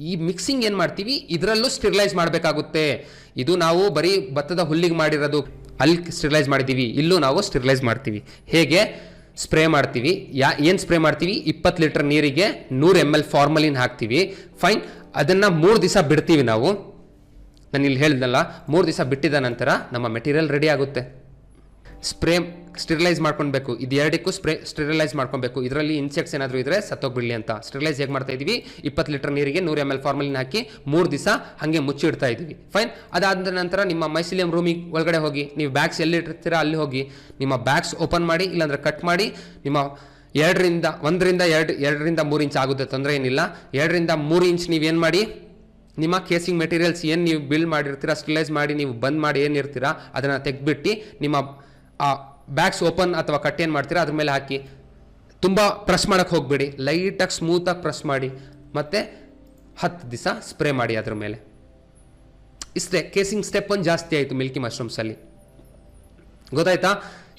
ಈ ಮಿಕ್ಸಿಂಗ್ ಏನು ಮಾಡ್ತೀವಿ, ಇದರಲ್ಲೂ ಸ್ಟೆರಿಲೈಸ್ ಮಾಡಬೇಕಾಗುತ್ತೆ. ಇದು ನಾವು ಬರೀ ಭತ್ತದ ಹುಲ್ಲಿಗೆ ಮಾಡಿರೋದು, ಅಲ್ಲಿ ಸ್ಟೆರಿಲೈಸ್ ಮಾಡಿದ್ದೀವಿ, ಇಲ್ಲೂ ನಾವು ಸ್ಟೆರಿಲೈಸ್ ಮಾಡ್ತೀವಿ. ಹೇಗೆ ಸ್ಪ್ರೇ ಮಾಡ್ತೀವಿ, ಏನು ಸ್ಪ್ರೇ ಮಾಡ್ತೀವಿ, 20 ಲೀಟರ್ ನೀರಿಗೆ 100 ml ಫಾರ್ಮಲಿನ್ ಹಾಕ್ತೀವಿ. ಫೈನ್. ಅದನ್ನು 3 ದಿವಸ ಬಿಡ್ತೀವಿ ನಾವು. ನಾನು ಇಲ್ಲಿ ಹೇಳಿದ್ನಲ್ಲ, 3 ದಿವಸ ಬಿಟ್ಟಿದ ನಂತರ ನಮ್ಮ ಮೆಟೀರಿಯಲ್ ರೆಡಿ ಆಗುತ್ತೆ. ಸ್ಟೆರಿಲೈಸ್ ಮಾಡ್ಕೊಳ್ಬೇಕು. ಇದು ಎರಡಕ್ಕೂ ಸ್ಟೆರಿಲೈಸ್ ಮಾಡ್ಕೊಬೇಕು. ಇದರಲ್ಲಿ ಇನ್ಸೆಕ್ಟ್ಸ್ ಏನಾದರೂ ಇದ್ದರೆ ಸತ್ತೋಗ್ಬಿಡಲಿ ಅಂತ. ಸ್ಟೆರಿಲೈಸ್ ಹೇಗೆ ಮಾಡ್ತಾ ಇದ್ದೀವಿ, 20 ಲೀಟರ್ ನೀರಿಗೆ 100 ml ಫಾರ್ಮಲಿನ್ ಹಾಕಿ 3 ದಿವಸ ಹಾಗೆ ಮುಚ್ಚಿಡ್ತಾ ಇದ್ದೀವಿ. ಫೈನ್. ಅದಾದ ನಂತರ ನಿಮ್ಮ ಮೈಸಿಲಿಯಂ ರೂಮಿಗೆ ಒಳಗಡೆ ಹೋಗಿ, ನೀವು ಬ್ಯಾಗ್ಸ್ ಎಲ್ಲಿ ಇಟ್ಟಿರ್ತೀರಾ ಅಲ್ಲಿ ಹೋಗಿ ನಿಮ್ಮ ಬ್ಯಾಗ್ಸ್ ಓಪನ್ ಮಾಡಿ, ಇಲ್ಲಾಂದ್ರೆ ಕಟ್ ಮಾಡಿ, ನಿಮ್ಮ 1-2 3 ಇಂಚ್ ಆಗುತ್ತೆ, ತೊಂದರೆ ಏನಿಲ್ಲ. 2-3 ಇಂಚ್ ನೀವೇನು ಮಾಡಿ, ನಿಮ್ಮ ಕೇಸಿಂಗ್ ಮೆಟೀರಿಯಲ್ಸ್ ಏನು ನೀವು ಬಿಲ್ಡ್ ಮಾಡಿರ್ತೀರಾ, ಸ್ಟೆರಿಲೈಸ್ ಮಾಡಿ ನೀವು ಬಂದ್ ಮಾಡಿ ಏನಿರ್ತೀರಾ ಅದನ್ನು ತೆಗೆದ್ಬಿಟ್ಟು ನಿಮ್ಮ ಆ ಬ್ಯಾಗ್ಸ್ ಓಪನ್ ಅಥವಾ ಕಟ್ ಏನು ಮಾಡ್ತೀರಾ ಅದ್ರ ಮೇಲೆ ಹಾಕಿ. ತುಂಬ ಪ್ರೆಸ್ ಮಾಡೋಕ್ಕೆ ಹೋಗಬೇಡಿ, ಲೈಟಾಗಿ ಸ್ಮೂತಾಗಿ ಪ್ರೆಸ್ ಮಾಡಿ, ಮತ್ತು 10 ದಿವಸ ಸ್ಪ್ರೇ ಮಾಡಿ ಅದ್ರ ಮೇಲೆ. ಇಷ್ಟೇ. ಕೇಸಿಂಗ್ ಸ್ಟೆಪ್ ಒಂದು ಜಾಸ್ತಿ ಆಯಿತು ಮಿಲ್ಕಿ ಮಶ್ರೂಮ್ಸಲ್ಲಿ. ಗೊತ್ತಾಯ್ತಾ?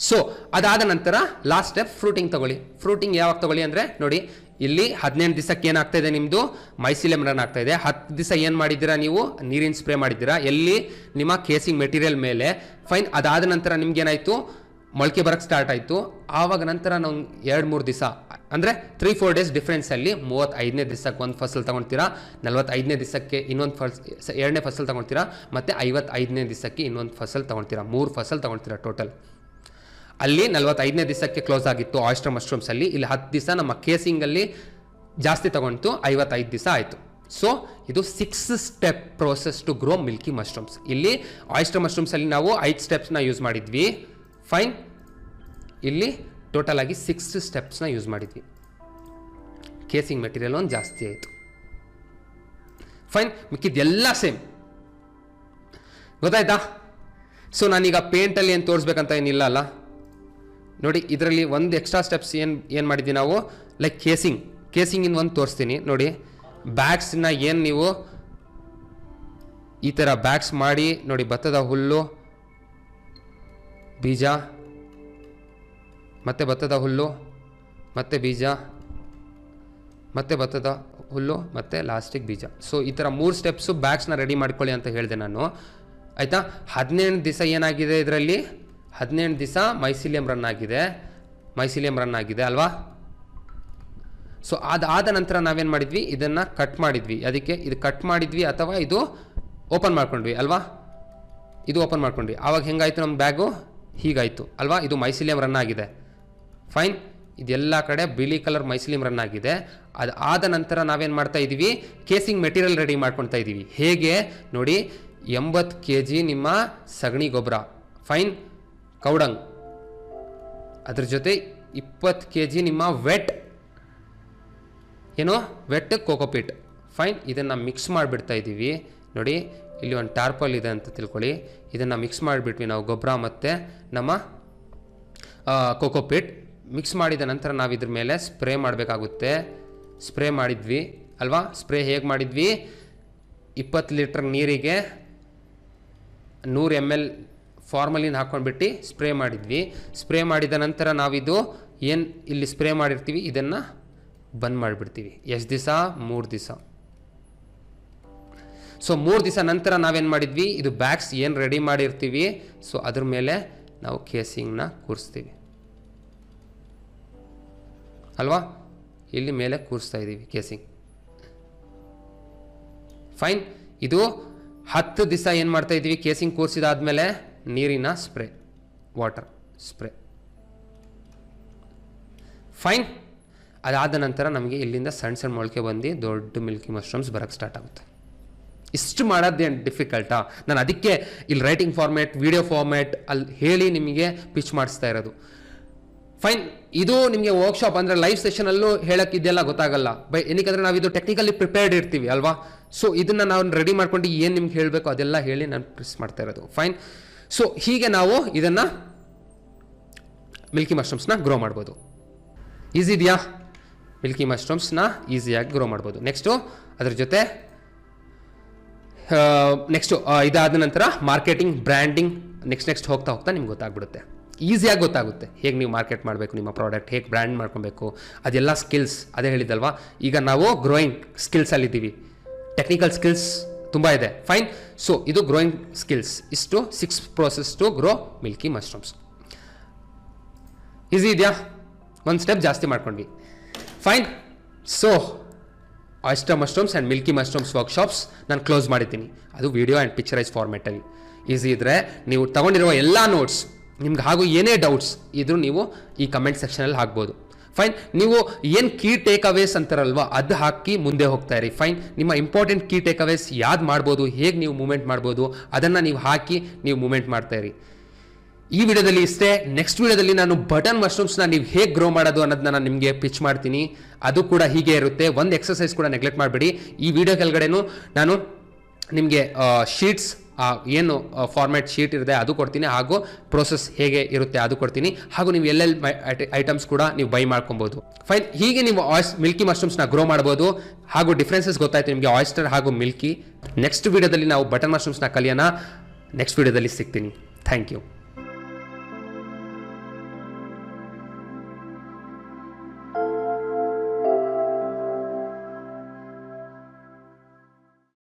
ಸೊ ಅದಾದ ನಂತರ ಲಾಸ್ಟ್ ಸ್ಟೆಪ್ ಫ್ರೂಟಿಂಗ್ ತಗೊಳ್ಳಿ. ಫ್ರೂಟಿಂಗ್ ಯಾವಾಗ ತಗೊಳ್ಳಿ ಅಂದರೆ ನೋಡಿ, ಇಲ್ಲಿ 18 ದಿವಸಕ್ಕೆ ಏನಾಗ್ತಾ ಇದೆ, ನಿಮ್ಮದು ಮೈಸಿಲಿಯಂ ರನ್ ಆಗ್ತಾ ಇದೆ. 10 ದಿವಸ ಏನು ಮಾಡಿದ್ದೀರಾ ನೀವು, ನೀರಿನ ಸ್ಪ್ರೇ ಮಾಡಿದ್ದೀರಾ ಎಲ್ಲಿ, ನಿಮ್ಮ ಕೇಸಿಂಗ್ ಮೆಟೀರಿಯಲ್ ಮೇಲೆ. ಫೈನ್. ಅದಾದ ನಂತರ ನಿಮ್ಗೇನಾಯಿತು, ಮೊಳಕೆ ಬರೋಕ್ಕೆ ಸ್ಟಾರ್ಟ್ ಆಯಿತು. ಆವಾಗ ನಂತರ ನಾವು 2-3 ದಿವಸ ಅಂದರೆ 3-4 ಡೇಸ್ ಡಿಫ್ರೆನ್ಸಲ್ಲಿ 35ನೇ ದಿವಸಕ್ಕೆ ಒಂದು ಫಸಲ್ ತೊಗೊಳ್ತೀರಾ, 45ನೇ ದಿವಸಕ್ಕೆ ಇನ್ನೊಂದು ಎರಡನೇ ಫಸಲ್ ತೊಗೊಳ್ತೀರಾ, ಮತ್ತು 55ನೇ ದಿವಸಕ್ಕೆ ಇನ್ನೊಂದು ಫಸಲ್ ತೊಗೊಳ್ತೀರಾ. 3 ಫಸಲ್ ತೊಗೊಳ್ತೀರಾ ಟೋಟಲ್. ಅಲ್ಲಿ 45ನೇ ದಿವಸಕ್ಕೆ ಕ್ಲೋಸ್ ಆಗಿತ್ತು ಆಯಿಸ್ಟರ್ ಮಶ್ರೂಮ್ಸಲ್ಲಿ. ಇಲ್ಲಿ 10 ದಿವಸ ನಮ್ಮ ಕೇಸಿಂಗಲ್ಲಿ ಜಾಸ್ತಿ ತೊಗೊಂಡು 55 ದಿವಸ ಆಯಿತು. ಸೊ ಇದು 6 step process to grow milky mushrooms. ಇಲ್ಲಿ ಆಯಿಸ್ಟರ್ ಮಶ್ರೂಮ್ಸಲ್ಲಿ ನಾವು 5 ಸ್ಟೆಪ್ಸ್ನ ಯೂಸ್ ಮಾಡಿದ್ವಿ. ಫೈನ್. ಇಲ್ಲಿ ಟೋಟಲ್ ಆಗಿ 6 ಸ್ಟೆಪ್ಸ್ನ ಯೂಸ್ ಮಾಡಿದ್ವಿ. ಕೇಸಿಂಗ್ ಮೆಟೀರಿಯಲ್ ಒಂದು ಜಾಸ್ತಿ ಆಯಿತು. ಫೈನ್. ಮಿಕ್ಕಿದ್ದೆಲ್ಲ ಸೇಮ್. ಗೊತ್ತಾಯ್ತಾ? ಸೊ ನಾನೀಗ ಪೇಂಟಲ್ಲಿ ಏನು ತೋರಿಸ್ಬೇಕಂತ ಏನಿಲ್ಲ ಅಲ್ಲ. ನೋಡಿ, ಇದರಲ್ಲಿ ಒಂದು ಎಕ್ಸ್ಟ್ರಾ ಸ್ಟೆಪ್ಸ್ ಏನು ಮಾಡಿದ್ವಿ ನಾವು, ಲೈಕ್ ಕೇಸಿಂಗಿನ ಒಂದು ತೋರಿಸ್ತೀನಿ ನೋಡಿ. ಬ್ಯಾಗ್ಸ್ನ ಏನು ನೀವು ಈ ಥರ ಬ್ಯಾಗ್ಸ್ ಮಾಡಿ ನೋಡಿ, ಭತ್ತದ ಹುಲ್ಲು, ಬೀಜ, ಮತ್ತು ಭತ್ತದ ಹುಲ್ಲು, ಮತ್ತು ಬೀಜ, ಮತ್ತು ಭತ್ತದ ಹುಲ್ಲು, ಮತ್ತು ಲಾಸ್ಟಿಗೆ ಬೀಜ. ಸೊ ಈ ಥರ 3 ಸ್ಟೆಪ್ಸು ಬ್ಯಾಗ್ಸ್ನ ರೆಡಿ ಮಾಡ್ಕೊಳ್ಳಿ ಅಂತ ಹೇಳಿದೆ ನಾನು. ಆಯಿತಾ? 18 ದಿವಸ ಏನಾಗಿದೆ ಇದರಲ್ಲಿ, 18 ದಿವಸ ಮೈಸಿಲಿಯಂ ರನ್ ಆಗಿದೆ ಅಲ್ವಾ? ಸೊ ಅದಾದ ನಂತರ ನಾವೇನು ಮಾಡಿದ್ವಿ, ಇದನ್ನು ಕಟ್ ಮಾಡಿದ್ವಿ. ಅದಕ್ಕೆ ಇದು ಕಟ್ ಮಾಡಿದ್ವಿ ಅಥವಾ ಇದು ಓಪನ್ ಮಾಡ್ಕೊಂಡ್ವಿ ಅಲ್ವಾ? ಇದು ಓಪನ್ ಮಾಡ್ಕೊಂಡ್ವಿ. ಆವಾಗ ಹೆಂಗಾಯಿತು ನಮ್ಮ ಬ್ಯಾಗು, ಹೀಗಾಯಿತು ಅಲ್ವಾ? ಇದು ಮೈಸಿಲಿಯಂ ರನ್ ಆಗಿದೆ. ಫೈನ್. ಇದೆಲ್ಲ ಕಡೆ ಬಿಳಿ ಕಲರ್ ಮೈಸಿಲಿಯಂ ರನ್ ಆಗಿದೆ. ಅದು ಆದ ನಂತರ ನಾವೇನು ಮಾಡ್ತಾ ಇದ್ದೀವಿ, ಕೇಸಿಂಗ್ ಮೆಟೀರಿಯಲ್ ರೆಡಿ ಮಾಡ್ಕೊಳ್ತಾ ಇದ್ದೀವಿ. ಹೇಗೆ ನೋಡಿ, 80 kg ನಿಮ್ಮ ಸಗಣಿ ಗೊಬ್ಬರ, ಫೈನ್, ಕೌಡಂಗ್, ಅದ್ರ ಜೊತೆ 20 kg ನಿಮ್ಮ ವೆಟ್ ಏನೋ ವೆಟ್ ಕೋಕೋಪೀಟ್. ಫೈನ್, ಇದನ್ನು ಮಿಕ್ಸ್ ಮಾಡಿಬಿಡ್ತಾ ಇದ್ದೀವಿ. ನೋಡಿ ಇಲ್ಲಿ ಒಂದು ಟಾರ್ಪಲ್ ಇದೆ ಅಂತ ತಿಳ್ಕೊಳ್ಳಿ. ಇದನ್ನು ಮಿಕ್ಸ್ ಮಾಡಿಬಿಟ್ವಿ ನಾವು, ಗೊಬ್ಬರ ಮತ್ತು ನಮ್ಮ ಕೋಕೋಪೀಟ್ ಮಿಕ್ಸ್ ಮಾಡಿದ ನಂತರ ನಾವು ಇದ್ರ ಮೇಲೆ ಸ್ಪ್ರೇ ಮಾಡಬೇಕಾಗುತ್ತೆ. ಸ್ಪ್ರೇ ಮಾಡಿದ್ವಿ ಅಲ್ವಾ? ಸ್ಪ್ರೇ ಹೇಗೆ ಮಾಡಿದ್ವಿ? 20 ಲೀಟ್ರ್ ನೀರಿಗೆ 100 ml ಫಾರ್ಮಲಿನ್ ಹಾಕ್ಕೊಂಡ್ಬಿಟ್ಟು ಸ್ಪ್ರೇ ಮಾಡಿದ್ವಿ. ಸ್ಪ್ರೇ ಮಾಡಿದ ನಂತರ ನಾವಿದು ಏನು ಇಲ್ಲಿ ಸ್ಪ್ರೇ ಮಾಡಿರ್ತೀವಿ ಇದನ್ನು ಬಂದ್ ಮಾಡಿಬಿಡ್ತೀವಿ. ಎಷ್ಟು ದಿವಸ? 3 ದಿವಸ. ಸೊ 3 ದಿವಸ ನಂತರ ನಾವೇನು ಮಾಡಿದ್ವಿ, ಇದು ಬ್ಯಾಗ್ಸ್ ಏನು ರೆಡಿ ಮಾಡಿರ್ತೀವಿ ಸೊ ಅದ್ರ ಮೇಲೆ ನಾವು ಕೇಸಿಂಗ್ನ ಕೂರಿಸ್ತೀವಿ ಅಲ್ವಾ? ಇಲ್ಲಿ ಮೇಲೆ ಕೂರಿಸ್ತಾ ಇದ್ದೀವಿ ಕೇಸಿಂಗ್. ಫೈನ್, ಇದು 10 ದಿವಸ ಏನು ಮಾಡ್ತಾ ಇದ್ದೀವಿ, ಕೇಸಿಂಗ್ ಕೂರಿಸಿದಾದ್ಮೇಲೆ ನೀರಿನ ಸ್ಪ್ರೇ, ವಾಟರ್ ಸ್ಪ್ರೇ. ಫೈನ್, ಅದಾದ ನಂತರ ನಮಗೆ ಇಲ್ಲಿಂದ ಸಣ್ಣ ಸಣ್ಣ ಮೊಳಕೆ ಬಂದು ದೊಡ್ಡ ಮಿಲ್ಕಿ ಮಶ್ರೂಮ್ಸ್ ಬರೋಕ್ಕೆ ಸ್ಟಾರ್ಟ್ ಆಗುತ್ತೆ. ಇಷ್ಟು ಮಾಡೋದೇನು ಡಿಫಿಕಲ್ಟಾ? ನಾನು ಅದಕ್ಕೆ ಇಲ್ಲಿ ರೈಟಿಂಗ್ ಫಾರ್ಮ್ಯಾಟ್, ವಿಡಿಯೋ ಫಾರ್ಮ್ಯಾಟ್ ಅಲ್ಲಿ ಹೇಳಿ ನಿಮಗೆ ಪಿಚ್ ಮಾಡಿಸ್ತಾ ಇರೋದು. ಫೈನ್, ಇದು ನಿಮಗೆ ವರ್ಕ್ಶಾಪ್ ಅಂದರೆ ಲೈವ್ ಸೆಷನಲ್ಲೂ ಹೇಳೋಕ್ಕಿದೆಲ್ಲ ಗೊತ್ತಾಗಲ್ಲ. ಏನಕ್ಕೆ ನಾವು ಇದು ಟೆಕ್ನಿಕಲಿ ಪ್ರಿಪೇರ್ಡ್ ಇರ್ತೀವಿ ಅಲ್ವಾ? ಸೊ ಇದನ್ನು ನಾವು ರೆಡಿ ಮಾಡ್ಕೊಂಡು ಏನು ನಿಮ್ಗೆ ಹೇಳಬೇಕು ಅದೆಲ್ಲ ಹೇಳಿ ನಾನು ಪ್ರೆಸ್ ಮಾಡ್ತಾ ಇರೋದು. ಫೈನ್, ಸೊ ಹೀಗೆ ನಾವು ಇದನ್ನು ಮಿಲ್ಕಿ ಮಶ್ರೂಮ್ಸ್ನ ಗ್ರೋ ಮಾಡ್ಬೋದು. ಈಸಿ ಇದೆಯಾ? ಮಿಲ್ಕಿ ಮಶ್ರೂಮ್ಸ್ನ ಈಸಿಯಾಗಿ ಗ್ರೋ ಮಾಡ್ಬೋದು. ನೆಕ್ಸ್ಟು ಅದ್ರ ಜೊತೆ ಇದಾದ ನಂತರ ಮಾರ್ಕೆಟಿಂಗ್, ಬ್ರ್ಯಾಂಡಿಂಗ್, ನೆಕ್ಸ್ಟ್ ಹೋಗ್ತಾ ಹೋಗ್ತಾ ನಿಮ್ಗೆ ಗೊತ್ತಾಗ್ಬಿಡುತ್ತೆ. ಈಸಿಯಾಗಿ ಗೊತ್ತಾಗುತ್ತೆ ಹೇಗೆ ನೀವು ಮಾರ್ಕೆಟ್ ಮಾಡಬೇಕು, ನಿಮ್ಮ ಪ್ರಾಡಕ್ಟ್ ಹೇಗೆ ಬ್ರ್ಯಾಂಡ್ ಮಾಡ್ಕೊಬೇಕು, ಅದೆಲ್ಲ ಸ್ಕಿಲ್ಸ್. ಅದೇ ಹೇಳಿದಲ್ವಾ, ಈಗ ನಾವು ಗ್ರೋಯಿಂಗ್ ಸ್ಕಿಲ್ಸಲ್ಲಿದ್ದೀವಿ. ಟೆಕ್ನಿಕಲ್ ಸ್ಕಿಲ್ಸ್ ತುಂಬ ಇದೆ. ಫೈನ್, ಸೊ ಇದು ಗ್ರೋಯಿಂಗ್ ಸ್ಕಿಲ್ಸ್. ಇಷ್ಟು 6 process to grow milky mushrooms. Easy ಇದೆಯಾ? ಒಂದು ಸ್ಟೆಪ್ ಜಾಸ್ತಿ ಮಾಡ್ಕೊಂಡ್ವಿ. Fine, so oyster mushrooms and milky mushrooms workshops ನಾನು ಕ್ಲೋಸ್ ಮಾಡಿದ್ದೀನಿ. ಅದು ವಿಡಿಯೋ ಆ್ಯಂಡ್ ಪಿಕ್ಚರೈಸ್ ಫಾರ್ಮೆಟಲ್ಲಿ. ಈಸಿ ಇದ್ದರೆ ನೀವು ತಗೊಂಡಿರುವ ಎಲ್ಲ ನೋಟ್ಸ್, ನಿಮ್ಗೆ ಹಾಗೂ ಏನೇ ಡೌಟ್ಸ್ ಇದ್ರೂ ನೀವು ಈ ಕಮೆಂಟ್ ಸೆಕ್ಷನಲ್ಲಿ ಹಾಕ್ಬೋದು. ಫೈನ್, ನೀವು ಏನು ಕೀ ಟೇಕ್ ಅವೇಸ್ ಅಂತಾರಲ್ವ ಅದು ಹಾಕಿ ಮುಂದೆ ಹೋಗ್ತಾ ಇರಿ. ಫೈನ್, ನಿಮ್ಮ ಇಂಪಾರ್ಟೆಂಟ್ ಕೀ ಟೇಕ್ ಅವೇಸ್ ಯಾವ್ದು ಮಾಡ್ಬೋದು, ಹೇಗೆ ನೀವು ಮೂವ್ಮೆಂಟ್ ಮಾಡ್ಬೋದು ಅದನ್ನು ನೀವು ಹಾಕಿ ನೀವು ಮೂವ್ಮೆಂಟ್ ಮಾಡ್ತಾ ಇರಿ. ಈ ವಿಡಿಯೋದಲ್ಲಿ ಇಷ್ಟೇ. ನೆಕ್ಸ್ಟ್ ವಿಡಿಯೋದಲ್ಲಿ ನಾನು ಬಟನ್ ಮಶ್ರೂಮ್ಸ್ನ ನೀವು ಹೇಗೆ ಗ್ರೋ ಮಾಡೋದು ಅನ್ನೋದನ್ನ ನಾನು ನಿಮಗೆ ಪಿಚ್ ಮಾಡ್ತೀನಿ. ಅದು ಕೂಡ ಹೀಗೆ ಇರುತ್ತೆ. ಒಂದು ಎಕ್ಸರ್ಸೈಸ್ ಕೂಡ ನೆಗ್ಲೆಕ್ಟ್ ಮಾಡಬೇಡಿ. ಈ ವಿಡಿಯೋ ಕೆಳಗಡೆನೂ ನಾನು ನಿಮಗೆ ಶೀಟ್ಸ್, ಏನು ಫಾರ್ಮ್ಯಾಟ್ ಶೀಟ್ ಇರುತ್ತೆ ಅದು ಕೊಡ್ತೀನಿ, ಹಾಗೂ ಪ್ರೋಸೆಸ್ ಹೇಗೆ ಇರುತ್ತೆ ಅದು ಕೊಡ್ತೀನಿ, ಹಾಗೂ ನೀವು ಎಲ್ಲೆಲ್ಲಿ ಐಟಮ್ಸ್ ಕೂಡ ನೀವು ಬೈ ಮಾಡ್ಕೊಬೋದು. ಫೈನ್, ಹೀಗೆ ನೀವು ಮಿಲ್ಕಿ ಮಶ್ರೂಮ್ಸ್ನ ಗ್ರೋ ಮಾಡ್ಬೋದು. ಹಾಗೂ ಡಿಫ್ರೆನ್ಸಸ್ ಗೊತ್ತಾಯ್ತು ನಿಮಗೆ ಆಯಿಸ್ಟರ್ ಹಾಗೂ ಮಿಲ್ಕಿ. ನೆಕ್ಸ್ಟ್ ವಿಡಿಯೋದಲ್ಲಿ ನಾವು ಬಟನ್ ಮಶ್ರೂಮ್ಸ್ನ ಕಲಿಯೋಣ. ನೆಕ್ಸ್ಟ್ ವಿಡಿಯೋದಲ್ಲಿ ಸಿಗ್ತೀನಿ. Thank you.